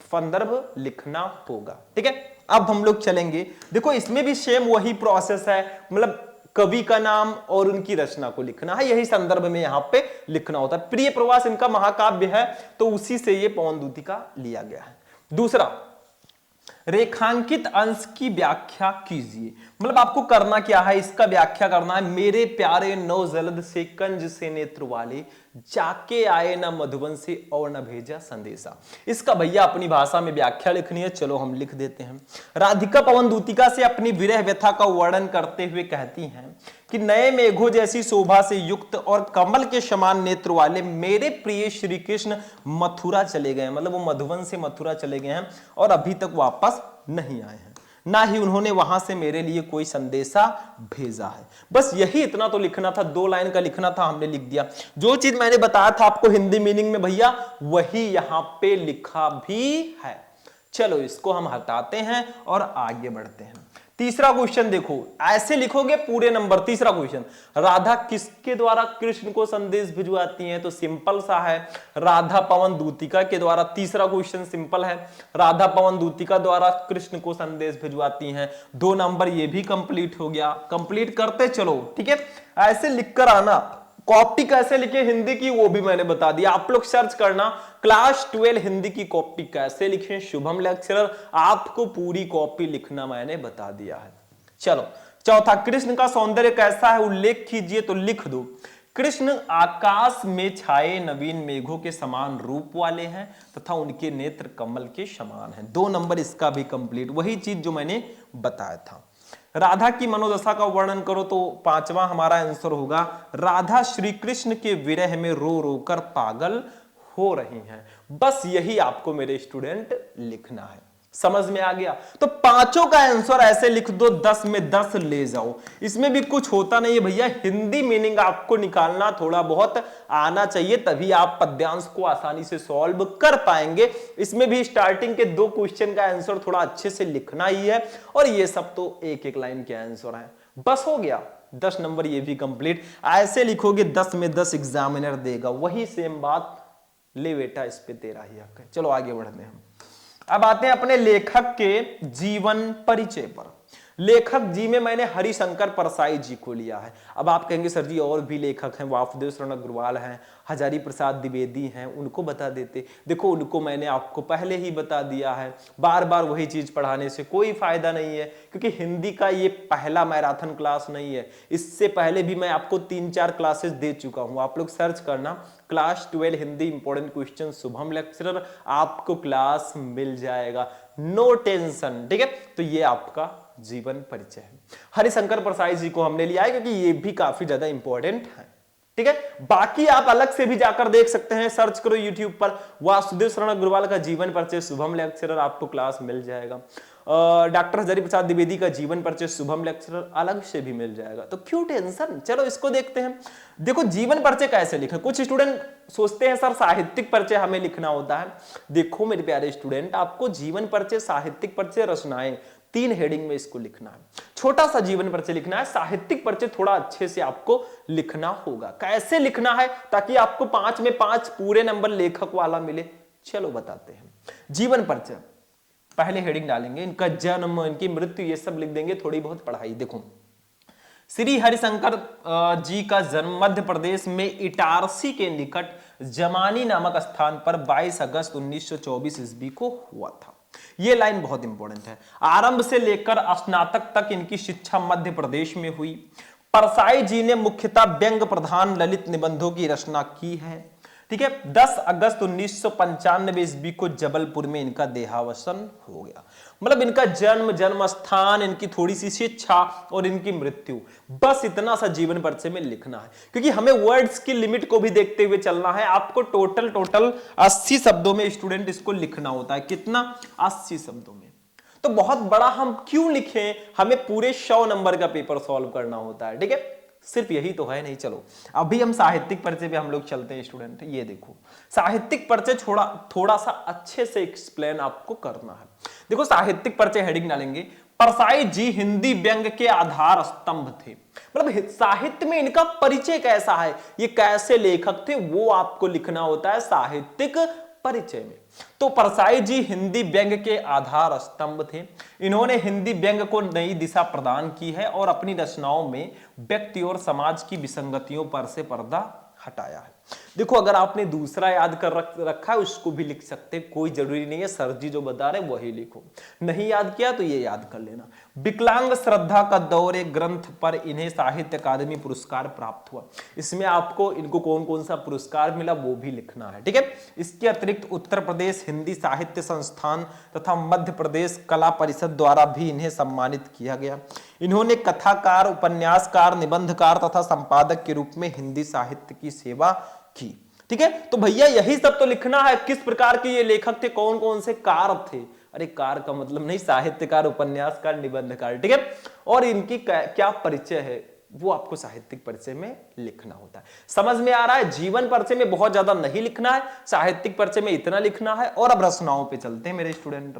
संदर्भ लिखना होगा, ठीक है। अब हम लोग चलेंगे, देखो इसमें भी सेम वही प्रोसेस है, मतलब कवि का नाम और उनकी रचना को लिखना है, यही संदर्भ में यहां पे लिखना होता है। प्रिय प्रवास इनका महाकाव्य है, तो उसी से ये पवन दूतिका लिया गया है। दूसरा, रेखांकित अंश की व्याख्या कीजिए, मतलब आपको करना क्या है, इसका व्याख्या करना है। मेरे प्यारे नौ जलद से कंज से नेत्र वाले, जाके आए न मधुबन से और न भेजा संदेशा। इसका भैया अपनी भाषा में व्याख्या लिखनी है, चलो हम लिख देते हैं। राधिका पवन दूतिका से अपनी विरह व्यथा का वर्णन करते हुए कहती हैं कि नए मेघों जैसी शोभा से युक्त और कमल के समान नेत्र वाले मेरे प्रिय श्री कृष्ण मथुरा चले गए, मतलब वो मधुबन से मथुरा चले गए हैं और अभी तक वापस नहीं आए हैं, ना ही उन्होंने वहां से मेरे लिए कोई संदेशा भेजा है। बस यही इतना तो लिखना था, 2 लाइन का लिखना था, हमने लिख दिया। जो चीज मैंने बताया था आपको हिंदी मीनिंग में भैया, वही यहां पे लिखा भी है। चलो इसको हम हटाते हैं और आगे बढ़ते हैं। तीसरा क्वेश्चन देखो, ऐसे लिखोगे पूरे नंबर। तीसरा क्वेश्चन, राधा किसके द्वारा कृष्ण को संदेश भिजवाती हैं? तो सिंपल सा है, राधा पवन दूतिका के द्वारा। तीसरा क्वेश्चन सिंपल है, राधा पवन दूतिका द्वारा कृष्ण को संदेश भिजवाती हैं। 2 नंबर ये भी कंप्लीट हो गया। कंप्लीट करते चलो, ठीक है। ऐसे लिखकर आना। कॉपी कैसे लिखे हिंदी की वो भी मैंने बता दिया, आप लोग सर्च करना क्लास 12 हिंदी की कॉपी कैसे लिखें, शुभम लेक्चरर, आपको पूरी कॉपी लिखना मैंने बता दिया है। चलो चौथा, कृष्ण का सौंदर्य कैसा है उल्लेख कीजिए, तो लिख दो, कृष्ण आकाश में छाए नवीन मेघों के समान रूप वाले हैं तथा उनके नेत्र कमल के समान हैं। 2 नंबर इसका भी कंप्लीट, वही चीज जो मैंने बताया था। राधा की मनोदशा का वर्णन करो, तो 5वां हमारा आंसर होगा, राधा श्री कृष्ण के विरह में रो रो कर पागल हो रही हैं। बस यही आपको मेरे स्टूडेंट लिखना है। समझ में आ गया? तो 5 का आंसर ऐसे लिख दो, 10 में 10 ले जाओ। इसमें भी कुछ होता नहीं है भैया, हिंदी मीनिंग आपको निकालना थोड़ा बहुत आना चाहिए, तभी आप पद्यांश को आसानी से सॉल्व कर पाएंगे। इसमें भी स्टार्टिंग के 2 क्वेश्चन का आंसर थोड़ा अच्छे से लिखना ही है, और ये सब तो एक लाइन के आंसर है। बस हो गया, 10 नंबर ये भी कंप्लीट। ऐसे लिखोगे 10 में 10 एग्जामिनर देगा, वही सेम बात। ले बेटा, इस पे तेरा ही हक है। चलो आगे बढ़ते हैं। अब आते हैं अपने लेखक के जीवन परिचय पर। लेखक जी में मैंने हरिशंकर परसाई जी को लिया है। अब आप कहेंगे सर जी और भी लेखक हैं, वासुदेव शरण अग्रवाल हैं, हजारी प्रसाद द्विवेदी हैं, उनको बता देते। देखो उनको मैंने आपको पहले ही बता दिया है, बार बार वही चीज पढ़ाने से कोई फायदा नहीं है, क्योंकि हिंदी का ये पहला मैराथन क्लास नहीं है। इससे पहले भी मैं आपको 3-4 क्लासेस दे चुका हूं, आप लोग सर्च करना class 12 Hindi important question Shubham lecturer, आपको क्लास मिल जाएगा, नो टेंशन, ठीक है। तो ये आपका जीवन परिचय है। हरिशंकर परसाई जी को हमने लिया है क्योंकि ये भी काफी ज्यादा इंपॉर्टेंट है, ठीक है। बाकी आप अलग से भी जाकर देख सकते हैं, सर्च करो यूट्यूब पर वासुदेव शरण अग्रवाल का जीवन परिचय शुभम लेक्चरर, आपको क्लास मिल जाएगा। डॉक्टर हजारी प्रसाद द्विवेदी का जीवन परिचय शुभम लेक्चरर अलग से भी मिल जाएगा, तो क्यों टेंशन। चलो इसको देखते हैं। देखो जीवन परिचय कैसे लिखें। कुछ स्टूडेंट सोचते हैं सर साहित्यिक परिचय हमें लिखना होता है। देखो मेरे प्यारे स्टूडेंट, आपको जीवन परिचय, साहित्यिक परिचय, रचनाएं, 3 हेडिंग में इसको लिखना है। छोटा सा जीवन परिचय लिखना है, साहित्यिक परिचय थोड़ा अच्छे से आपको लिखना होगा। कैसे लिखना है ताकि आपको 5 में 5 पूरे नंबर लेखक वाला मिले, चलो बताते हैं। जीवन परिचय पहले हेडिंग डालेंगे, इनका जन्म, इनकी मृत्यु, ये सब लिख देंगे, थोड़ी बहुत पढ़ाई। देखो श्री हरिशंकर जी का जन्म मध्य प्रदेश में इटारसी के निकट जमानी नामक स्थान पर 22 अगस्त 1924 ईस्वी को हुआ था। ये लाइन बहुत इंपॉर्टेंट है। आरंभ से लेकर स्नातक तक इनकी शिक्षा मध्य प्रदेश में हुई। परसाई जी ने मुख्यतः व्यंग प्रधान ललित निबंधों की रचना की है। ठीक है। 10 अगस्त 1995 ईस्वी को जबलपुर में इनका देहावसान हो गया। मतलब इनका जन्म स्थान, इनकी थोड़ी सी शिक्षा और इनकी मृत्यु, बस इतना सा जीवन परिचय में लिखना है, क्योंकि हमें वर्ड्स की लिमिट को भी देखते हुए चलना है। आपको टोटल 80 शब्दों में स्टूडेंट इसको लिखना होता है। कितना? 80 शब्दों में। तो बहुत बड़ा हम क्यों लिखें, हमें पूरे 100 नंबर का पेपर सॉल्व करना होता है। ठीक है, सिर्फ यही तो है नहीं। चलो अभी हम साहित्यिक परिचय पे हम लोग चलते हैं स्टूडेंट। ये देखो साहित्यिक परिचय थोड़ा सा अच्छे से एक्सप्लेन आपको करना है। देखो साहित्यिक परिचय हेडिंग डालेंगे, परसाई जी हिंदी व्यंग के आधार स्तंभ थे। मतलब साहित्य में इनका परिचय कैसा है, ये कैसे लेखक थे, वो आपको लिखना होता है साहित्यिक परिचय में। तो परसाई जी हिंदी व्यंग के आधार स्तंभ थे। इन्होंने हिंदी व्यंग को नई दिशा प्रदान की है और अपनी रचनाओं में व्यक्ति और समाज की विसंगतियों पर से पर्दा हटाया है। देखो अगर आपने दूसरा याद कर रखा है उसको भी लिख सकते, कोई जरूरी नहीं है सर जी जो बता रहे वही लिखो। नहीं याद किया तो ये याद कर लेना। विकलांग श्रद्धा का दौरे ग्रंथ पर इन्हें साहित्य अकादमी पुरस्कार प्राप्त हुआ। इसमें आपको इनको कौन कौन सा पुरस्कार मिला वो भी लिखना है। ठीक है, इसके अतिरिक्त उत्तर प्रदेश हिंदी साहित्य संस्थान तथा मध्य प्रदेश कला परिषद द्वारा भी इन्हें सम्मानित किया गया। इन्होंने कथाकार, उपन्यासकार, निबंधकार तथा संपादक के रूप में हिंदी साहित्य की सेवा की। ठीक है, तो भैया यही सब तो लिखना है, किस प्रकार के ये लेखक थे, कौन कौन से कार थे। अरे कार का मतलब नहीं, साहित्यकार, उपन्यासकार, निबंधकार। ठीक है, और इनकी क्या परिचय है वो आपको साहित्यिक परिचय में लिखना होता है। समझ में आ रहा है? जीवन परिचय में बहुत ज्यादा नहीं लिखना है, साहित्यिक परिचय में इतना लिखना है। और अब रचनाओं पे चलते हैं मेरे स्टूडेंट।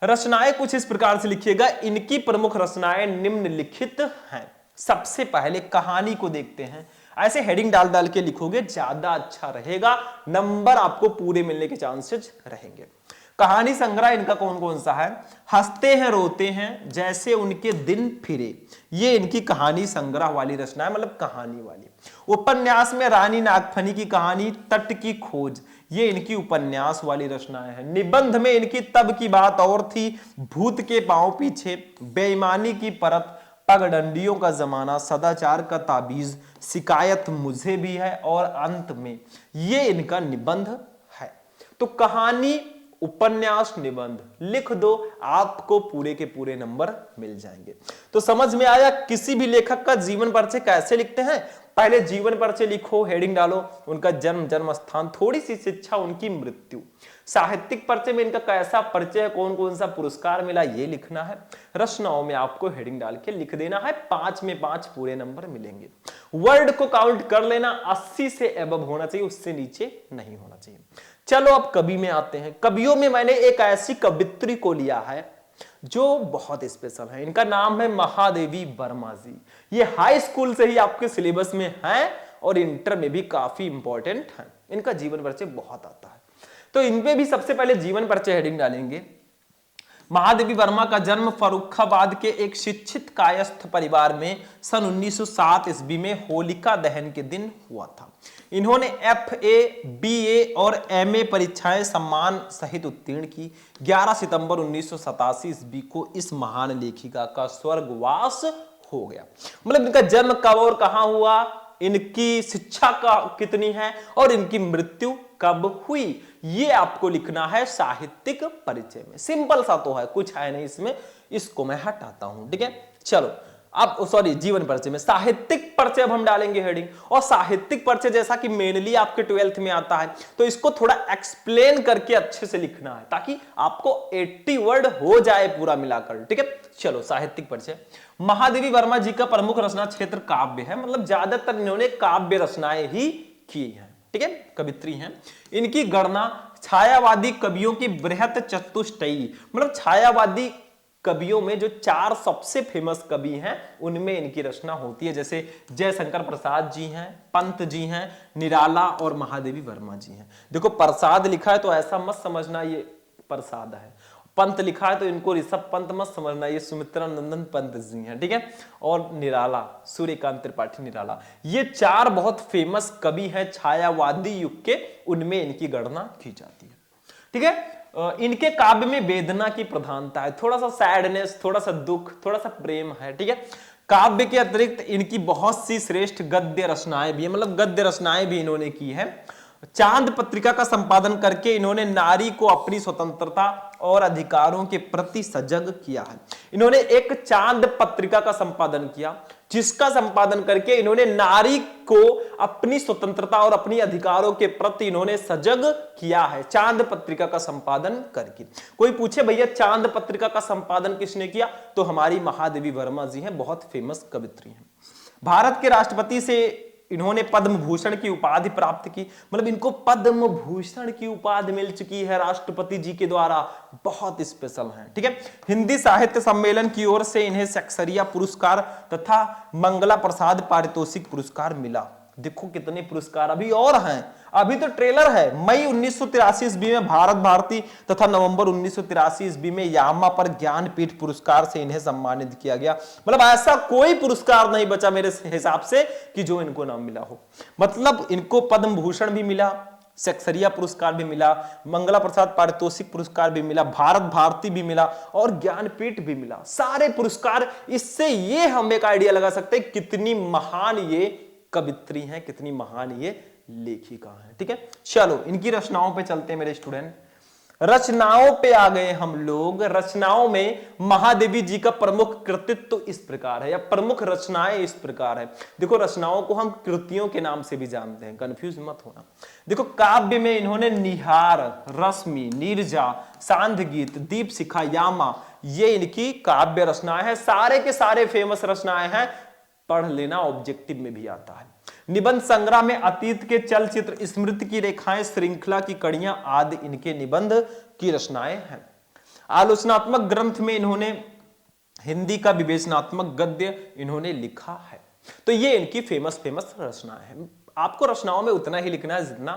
रचनाएं कुछ इस प्रकार से लिखिएगा, इनकी प्रमुख रचनाएं निम्नलिखित हैं। सबसे पहले कहानी को देखते हैं। ऐसे हेडिंग डाल डाल के लिखोगे ज्यादा अच्छा रहेगा, नंबर आपको पूरे मिलने के चांसेस रहेंगे। कहानी संग्रह इनका कौन कौन सा है? हंसते हैं रोते हैं, जैसे उनके दिन फिरे, ये इनकी कहानी संग्रह वाली रचना है, मतलब कहानी वाली। उपन्यास में रानी नागफनी की कहानी तट की खोज, ये इनकी उपन्यास वाली रचनाएं हैं। निबंध में इनकी तब की बात और थी, भूत के पांव पीछे, बेईमानी की परत, पगडंडियों का जमाना, सदाचार का ताबीज, शिकायत मुझे भी है और अंत में, ये इनका निबंध है। तो कहानी, उपन्यास, निबंध लिख दो, आपको पूरे के पूरे नंबर मिल जाएंगे। तो समझ में आया किसी भी लेखक का जीवन परिचय कैसे लिखते हैं। पहले जीवन परिचय लिखो, हेडिंग डालो, उनका जन्म स्थान, थोड़ी सी शिक्षा, उनकी मृत्यु। साहित्यिक परिचय में इनका कैसा परिचय है, कौन कौन सा पुरस्कार मिला, ये लिखना है। रचनाओं में आपको हेडिंग डाल के लिख देना है, 5 में 5 पूरे नंबर मिलेंगे। वर्ड को काउंट कर लेना, 80 से एबव होना चाहिए, उससे नीचे नहीं होना चाहिए। चलो अब कवि में आते हैं। कवियों में मैंने एक ऐसी कवित्री को लिया है जो बहुत स्पेशल है। इनका नाम है महादेवी वर्मा जी। ये हाई स्कूल से ही आपके सिलेबस में है और इंटर में भी काफी इंपॉर्टेंट है। इनका जीवन परिचय बहुत आता है, तो इनपे भी सबसे पहले जीवन परिचय हेडिंग डालेंगे। महादेवी वर्मा का जन्म फर्रुखाबाद के एक शिक्षित कायस्थ परिवार में सन 1907 ईस्वी में होलिका दहन के दिन हुआ था। इन्होंने FA, BA और MA परीक्षाएं सम्मान सहित उत्तीर्ण की। 11 सितंबर 1987 ईस्वी को इस महान लेखिका का स्वर्गवास हो गया। मतलब इनका जन्म कब और कहां हुआ, इनकी शिक्षा का कितनी है और इनकी मृत्यु कब हुई, ये आपको लिखना है साहित्यिक परिचय में। सिंपल सा तो है, कुछ है नहीं इसमें, इसको मैं हटाता हूं। ठीक है, चलो अब सॉरी जीवन परिचय में साहित्यिक परिचय अब हम डालेंगे हेडिंग। और साहित्यिक परिचय जैसा कि मेनली आपके 12th में आता है, तो इसको थोड़ा एक्सप्लेन करके अच्छे से लिखना है ताकि आपको 80 वर्ड हो जाए पूरा मिलाकर। ठीक है, चलो साहित्यिक परिचय। महादेवी वर्मा जी का प्रमुख रचना क्षेत्र काव्य है, मतलब ज्यादातर इन्होंने काव्य रचनाएं ही की हैं। ठीक है, कवित्री हैं। इनकी गणना छायावादी कवियों की बृहत चतुष्टयी, मतलब छायावादी कवियों में जो 4 सबसे फेमस कवि हैं उनमें इनकी रचना होती है। जैसे जयशंकर प्रसाद जी हैं, पंत जी हैं, निराला और महादेवी वर्मा जी हैं। देखो प्रसाद लिखा है तो ऐसा मत समझना ये प्रसाद है, पंत लिखा है तो इनको ऋषभ पंत मत समझना, ये सुमित्रा नंदन पंत जी हैं। ठीक है, और निराला सूर्यकांत त्रिपाठी निराला, ये 4 बहुत फेमस कवि हैं छायावादी युग के, उनमें इनकी गणना की जाती है। ठीक है, इनके काव्य में वेदना की प्रधानता है, थोड़ा सा सैडनेस, थोड़ा सा दुख, थोड़ा सा प्रेम है। ठीक है, काव्य के अतिरिक्त इनकी बहुत सी श्रेष्ठ गद्य रचनाएं भी है, मतलब गद्य रचनाएं भी इन्होंने की है। चांद पत्रिका का संपादन करके इन्होंने नारी को अपनी स्वतंत्रता और अधिकारों के प्रति सजग किया है। इन्होंने एक चांद पत्रिका का संपादन किया, जिसका संपादन करके इन्होंने नारी को अपनी स्वतंत्रता और अपनी अधिकारों के प्रति इन्होंने सजग किया है, चांद पत्रिका का संपादन करके। कोई पूछे भैया चांद पत्रिका का संपादन किसने किया, तो हमारी महादेवी वर्मा जी हैं, बहुत फेमस कवित्री हैं। भारत के राष्ट्रपति से इन्होंने पद्म भूषण की उपाधि प्राप्त की, मतलब इनको पद्म भूषण की उपाधि मिल चुकी है राष्ट्रपति जी के द्वारा, बहुत स्पेशल हैं, ठीक है। हिंदी साहित्य सम्मेलन की ओर से इन्हें सक्सेरिया पुरस्कार तथा मंगला प्रसाद पारितोषिक पुरस्कार मिला। देखो कितने पुरस्कार अभी और हैं, अभी तो ट्रेलर है। मई 1983 ईस्वी में भारत भारती तथा नवंबर 1983 ईस्वी में यामा पर ज्ञानपीठ पुरस्कार से इन्हें सम्मानित किया गया। मतलब ऐसा कोई पुरस्कार नहीं बचा मेरे हिसाब से कि जो इनको ना मिला हो। मतलब इनको पद्म भूषण भी मिला, सक्सेरिया पुरस्कार भी मिला, मंगला प्रसाद पारितोषिक पुरस्कार भी मिला, भारत भारती भी मिला और ज्ञानपीठ भी मिला। सारे पुरस्कार, इससे ये हम एक आइडिया लगा सकते हैं कितनी महान ये कवित्री हैं, कितनी महान ये लेखिका हैं, ठीक है। चलो इनकी रचनाओं पे चलते हैं मेरे स्टूडेंट। रचनाओं पे आ गए हम लोग। रचनाओं में महादेवी जी का प्रमुख कृतित्व तो इस प्रकार है, या प्रमुख रचनाएं इस प्रकार है। देखो रचनाओं को हम कृतियों के नाम से भी जानते हैं, कंफ्यूज मत होना। देखो काव्य में इन्होंने निहार, रश्मि, नीरजा, सांध्य गीत, दीप शिखा, यामा, ये इनकी काव्य रचनाएं हैं। सारे के सारे फेमस रचनाएं हैं, पढ़ लेना, ऑब्जेक्टिव में भी आता है। निबंध संग्रह में अतीत के चलचित्र, स्मृति की रेखाएं, श्रृंखला की कड़ियां आदि इनके निबंध की रचनाएं हैं। आलोचनात्मक ग्रंथ में इन्होंने हिंदी का विवेचनात्मक गद्य इन्होंने लिखा है। तो ये इनकी फेमस रचनाएं हैं। आपको रचनाओं में उतना ही लिखना है जितना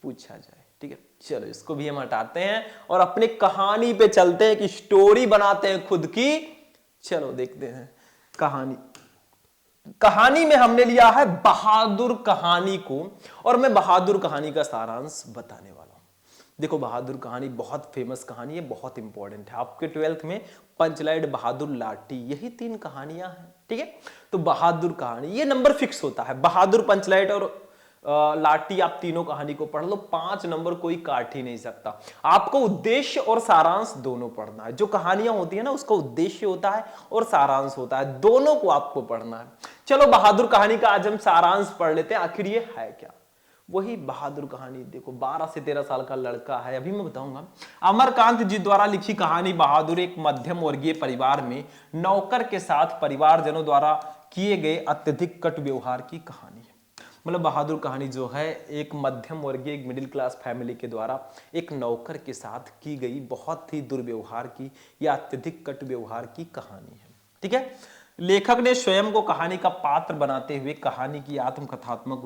पूछा जाए, ठीक है। चलो इसको भी हम हटाते हैं और अपनी कहानी पे चलते हैं कि स्टोरी बनाते हैं खुद की। चलो देखते हैं कहानी में हमने लिया है बहादुर कहानी को, और मैं बहादुर कहानी का सारांश बताने वाला हूं। देखो बहादुर कहानी बहुत फेमस कहानी है, बहुत इंपॉर्टेंट है। आपके 12th में पंचलाइट, बहादुर, लाठी, यही 3 कहानियां हैं, ठीक है। तो बहादुर कहानी ये नंबर फिक्स होता है। बहादुर, पंचलाइट और लाठी, आप तीनों कहानी को पढ़ लो, 5 नंबर कोई काट ही नहीं सकता। आपको उद्देश्य और सारांश दोनों पढ़ना है। जो कहानियां होती है ना, उसका उद्देश्य होता है और सारांश होता है, दोनों को आपको पढ़ना है। चलो बहादुर कहानी का आज हम सारांश पढ़ लेते हैं, आखिर ये है क्या। वही बहादुर कहानी, देखो 12 से 13 साल का लड़का है, अभी मैं बताऊंगा। अमरकांत जी द्वारा लिखी कहानी बहादुर एक मध्यम वर्गीय परिवार में नौकर के साथ परिवारजनों द्वारा किए गए अत्यधिक कट व्यवहार की कहानी है। मतलब बहादुर कहानी जो है एक मध्यम वर्गीय, एक मिडिल क्लास फैमिली के द्वारा एक नौकर के साथ की गई बहुत ही दुर्व्यवहार की या अत्यधिक कट व्यवहार की कहानी है, ठीक है। लेखक ने स्वयं को कहानी का पात्र बनाते हुए कहानी की आत्मकथात्मक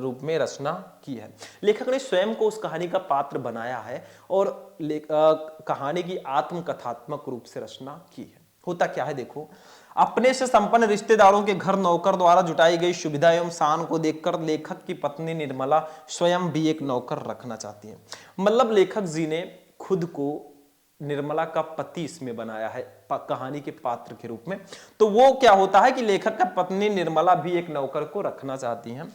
रूप में रचना की है। लेखक ने स्वयं को उस कहानी का पात्र बनाया है और कहानी की आत्मकथात्मक रूप से रचना की है। होता क्या है देखो, अपने से संपन्न रिश्तेदारों के घर नौकर द्वारा जुटाई गई सुविधा एवं शान को देखकर लेखक की पत्नी निर्मला स्वयं भी एक नौकर रखना चाहती है। मतलब लेखक जी ने खुद को निर्मला का पति इसमें बनाया है कहानी के पात्र के रूप में। तो वो क्या होता है कि लेखक का पत्नी निर्मला भी एक नौकर को रखना चाहती हैं।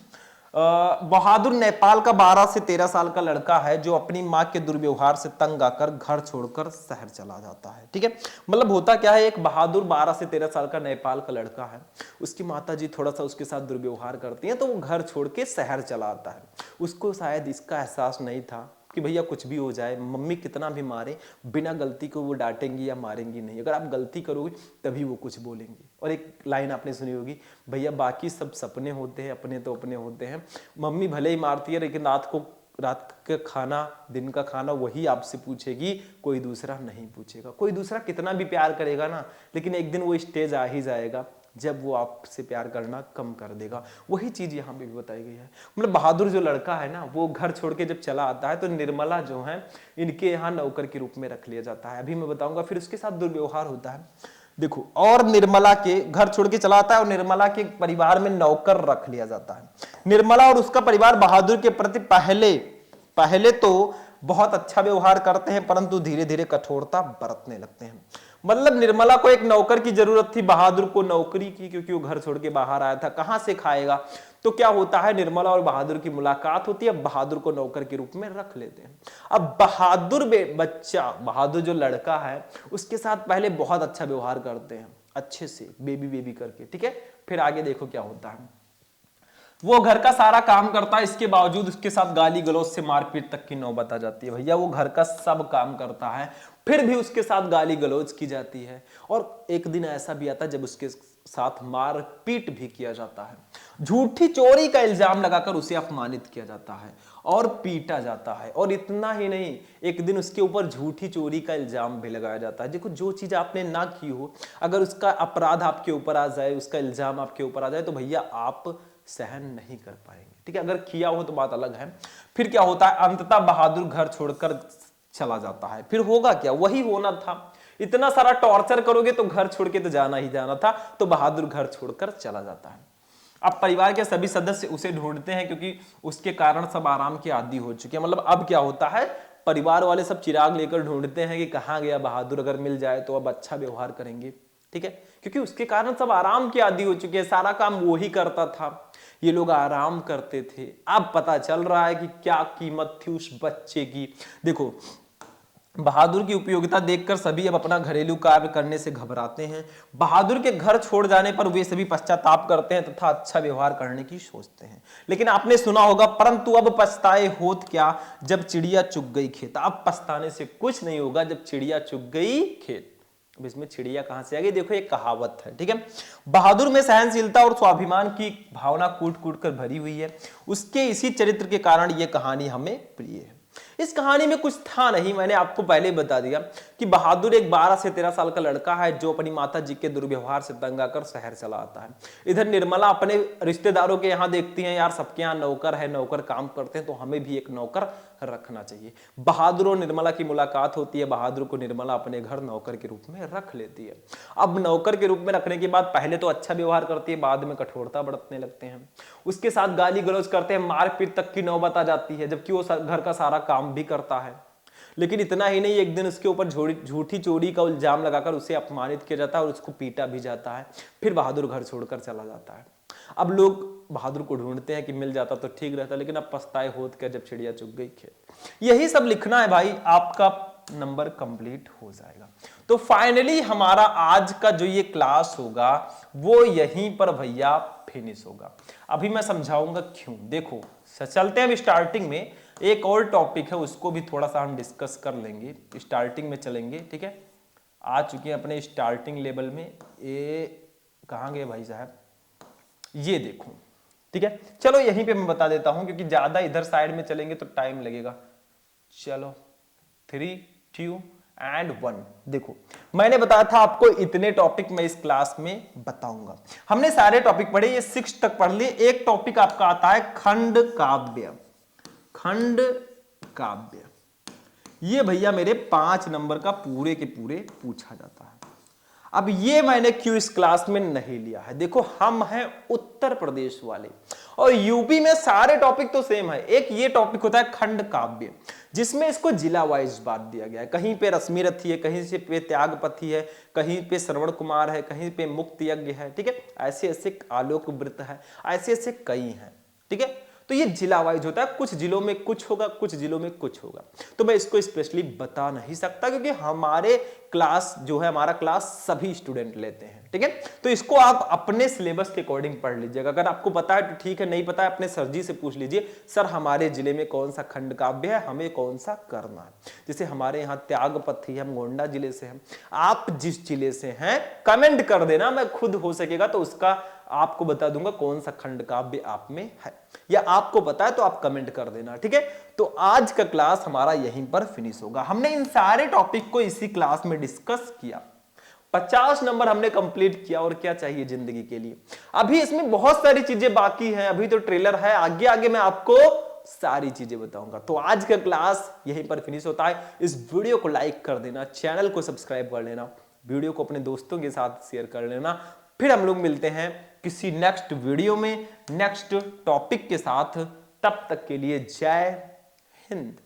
बहादुर नेपाल का 12 से 13 साल का लड़का है जो अपनी मां के दुर्व्यवहार से तंग आकर घर छोड़कर शहर चला जाता है, ठीक है। मतलब होता क्या है, एक बहादुर 12 से 13 साल का नेपाल का लड़का है, उसकी माता जी थोड़ा सा उसके साथ दुर्व्यवहार करती हैं, तो वो घर छोड़ के शहर चला आता है। उसको शायद इसका एहसास नहीं था कि भैया कुछ भी हो जाए, मम्मी कितना भी मारे, बिना गलती को वो डांटेंगी या मारेंगी नहीं। अगर आप गलती करोगे तभी वो कुछ बोलेंगी। और एक लाइन आपने सुनी होगी, भैया बाकी सब सपने होते हैं, अपने तो अपने होते हैं। मम्मी भले ही मारती है लेकिन रात का खाना, दिन का खाना वही आपसे पूछेगी, कोई दूसरा नहीं पूछेगा। कोई दूसरा कितना भी प्यार करेगा ना, लेकिन एक दिन वो स्टेज आ ही जाएगा जब वो आपसे प्यार करना कम कर देगा। वही चीज यहाँ पे भी बताई गई है। मतलब बहादुर जो लड़का है ना, वो घर छोड़ के जब चला आता है तो निर्मला जो है इनके यहाँ नौकर के रूप में रख लिया जाता है। अभी मैं बताऊंगा। फिर उसके साथ दुर्व्यवहार होता है, देखो। और निर्मला के घर छोड़ के चला आता है और निर्मला के परिवार में नौकर रख लिया जाता है। निर्मला और उसका परिवार बहादुर के प्रति पहले तो बहुत अच्छा व्यवहार करते हैं, परंतु धीरे धीरे कठोरता बरतने लगते हैं। मतलब निर्मला को एक नौकर की जरूरत थी, बहादुर को नौकरी की, क्योंकि वो घर छोड़ के बाहर आया था, कहां से खाएगा। तो क्या होता है, निर्मला और बहादुर की मुलाकात होती है, बहादुर को नौकर के रूप में रख लेते हैं। अब बहादुर बच्चा, बहादुर जो लड़का है उसके साथ पहले बहुत अच्छा व्यवहार करते हैं, अच्छे से बेबी बेबी करके, ठीक है। फिर आगे देखो क्या होता है, वो घर का सारा काम करता है, इसके बावजूद उसके साथ गाली गलौज से मारपीट तक की नौबत आ जाती है। भैया वो घर का सब काम करता है, फिर भी उसके साथ गाली गलौज की जाती है। और एक दिन ऐसा भी आता है जब उसके साथ मारपीट भी किया जाता है, झूठी चोरी का इल्जाम लगाकर उसे अपमानित किया जाता है और पीटा जाता है। और इतना ही नहीं, एक दिन उसके ऊपर झूठी चोरी का इल्जाम भी लगाया जाता है। देखो, जो चीज आपने ना की हो, अगर उसका अपराध आपके ऊपर आ जाए, उसका इल्जाम आपके ऊपर आ जाए, तो भैया आप सहन नहीं कर पाएंगे, ठीक है। अगर किया हो तो बात अलग है। फिर क्या होता है, अंततः बहादुर घर छोड़कर चला जाता है। फिर होगा क्या, वही होना था, इतना सारा टॉर्चर करोगे तो घर छोड़ के तो जाना ही जाना था, तो बहादुर घर छोड़कर चला जाता है। अब परिवार के सभी सदस्य उसे ढूंढते हैं, क्योंकि उसके कारण सब आराम के आदी हो चुके हैं। मतलब अब क्या होता है, परिवार वाले सब चिराग लेकर ढूंढते हैं कि कहां गया बहादुर, अगर मिल जाए तो अब अच्छा व्यवहार करेंगे, ठीक है। क्योंकि उसके कारण सब आराम के आदी हो चुके हैं, सारा काम वो ही करता था, ये लोग आराम करते थे। अब पता चल रहा है कि क्या कीमत थी उस बच्चे की। देखो, बहादुर की उपयोगिता देखकर सभी अब अपना घरेलू कार्य करने से घबराते हैं। बहादुर के घर छोड़ जाने पर वे सभी पश्चाताप करते हैं तथा अच्छा व्यवहार करने की सोचते हैं। लेकिन आपने सुना होगा, परंतु अब पछताए होत क्या, जब चिड़िया चुग गई खेत। अब पछताने से कुछ नहीं होगा, जब चिड़िया चुग गई खेत। अब इसमें चिड़िया कहां से आ गई, देखो एक कहावत है, ठीक है। बहादुर में सहनशीलता और स्वाभिमान की भावना कूट कूट कर भरी हुई है। उसके इसी चरित्र के कारण यह कहानी हमें प्रिय है। इस कहानी में कुछ था नहीं, मैंने आपको पहले बता दिया कि बहादुर एक 12 से 13 साल का लड़का है जो अपनी माता जी के दुर्व्यवहार से तंग आकर शहर चला आता है। इधर निर्मला अपने रिश्तेदारों के यहाँ देखती हैं, यार सबके यहाँ नौकर है, नौकर काम करते हैं, तो हमें भी एक नौकर रखना चाहिए। बहादुर और निर्मला की मुलाकात होती है, बहादुर को निर्मला अपने घर नौकर के रूप में रख लेती है। अब नौकर के रूप में रखने के बाद पहले तो अच्छा व्यवहार करती है, बाद में कठोरता बरतने लगते हैं, उसके साथ गाली गलौज करते हैं, मारपीट तक की नौबत आ जाती है, जबकि वो घर का सारा काम भी करता है। लेकिन इतना ही नहीं, एक दिन उसके ऊपर झूठी चोरी का इल्जाम लगाकर उसे अपमानित किया जाता है और उसको पीटा भी जाता है। फिर बहादुर घर छोड़कर चला जाता है। अब लोग बहादुर को ढूंढते हैं कि मिल जाता तो ठीक रहता, लेकिन अब पछताए होत क्या, जब चिड़िया चुग गई खेत। यही सब लिखना है भाई, आपका नंबर कंप्लीट हो जाएगा। तो फाइनली हमारा आज का जो ये क्लास होगा वो यहीं पर भैया फिनिश होगा। अभी मैं समझाऊंगा क्यों। देखो, चलते हैं अब स्टार्टिंग में, एक और टॉपिक है उसको भी थोड़ा सा हम डिस्कस कर लेंगे, स्टार्टिंग में चलेंगे, ठीक है। आ चुके हैं अपने स्टार्टिंग लेवल में। ये कहां गए भाई साहब, ये देखो, ठीक है। चलो यहीं पे मैं बता देता हूं, क्योंकि ज्यादा इधर साइड में चलेंगे तो टाइम लगेगा। चलो 3, 2 एंड 1। देखो, मैंने बताया था आपको इतने टॉपिक मैं इस क्लास में बताऊंगा। हमने सारे टॉपिक पढ़े, ये 6 तक पढ़ लिए। एक टॉपिक आपका आता है खंड काव्य। खंड काव्य ये भैया मेरे 5 नंबर का पूरे के पूरे पूछा जाता है। अब ये मैंने क्यों इस क्लास में नहीं लिया है, देखो हम हैं उत्तर प्रदेश वाले और यूपी में सारे टॉपिक तो सेम है। एक ये टॉपिक होता है खंड काव्य, जिसमें इसको जिला वाइज बांट दिया गया है। कहीं पे रश्मिरथी है, कहीं से पे त्यागपति है, कहीं पे श्रवण कुमार है, कहीं पे मुक्त यज्ञ है, ठीक है। ऐसे ऐसे आलोक वृत्त है, ऐसे ऐसे कई हैं, ठीक है। तो ये जिला वाइज होता है, कुछ जिलों में कुछ होगा, कुछ जिलों में कुछ होगा। तो मैं इसको स्पेशली बता नहीं सकता, क्योंकि हमारे क्लास जो है, हमारा क्लास सभी स्टूडेंट लेते हैं, ठीक है। तो इसको आप अपने सिलेबस के अकॉर्डिंग पढ़ लीजिएगा। अगर आपको पता है तो ठीक है, नहीं पता है अपने सर जी से पूछ लीजिए, सर हमारे जिले में कौन सा खंड काव्य है, हमें कौन सा करना है। जैसे हमारे यहाँ त्यागपति है, हम गोंडा जिले से हैं, आप जिस जिले से हैं कमेंट कर देना, मैं खुद हो सकेगा तो उसका आपको बता दूंगा कौन सा खंड काव्य आप में है, या आपको पता है तो आप कमेंट कर देना, ठीक है। तो आज का क्लास हमारा यहीं पर फिनिश होगा। हमने इन सारे टॉपिक को इसी क्लास में डिस्कस किया, 50 नंबर हमने कंप्लीट किया, और क्या चाहिए जिंदगी के लिए। अभी इसमें बहुत सारी चीजें बाकी हैं, अभी तो ट्रेलर है, आगे आगे मैं आपको सारी चीजें बताऊंगा। तो आज का क्लास यहीं पर फिनिश होता है। इस वीडियो को लाइक कर देना, चैनल को सब्सक्राइब कर लेना, वीडियो को अपने दोस्तों के साथ शेयर कर लेना। फिर हम लोग मिलते हैं किसी नेक्स्ट वीडियो में नेक्स्ट टॉपिक के साथ। तब तक के लिए जय हिंद।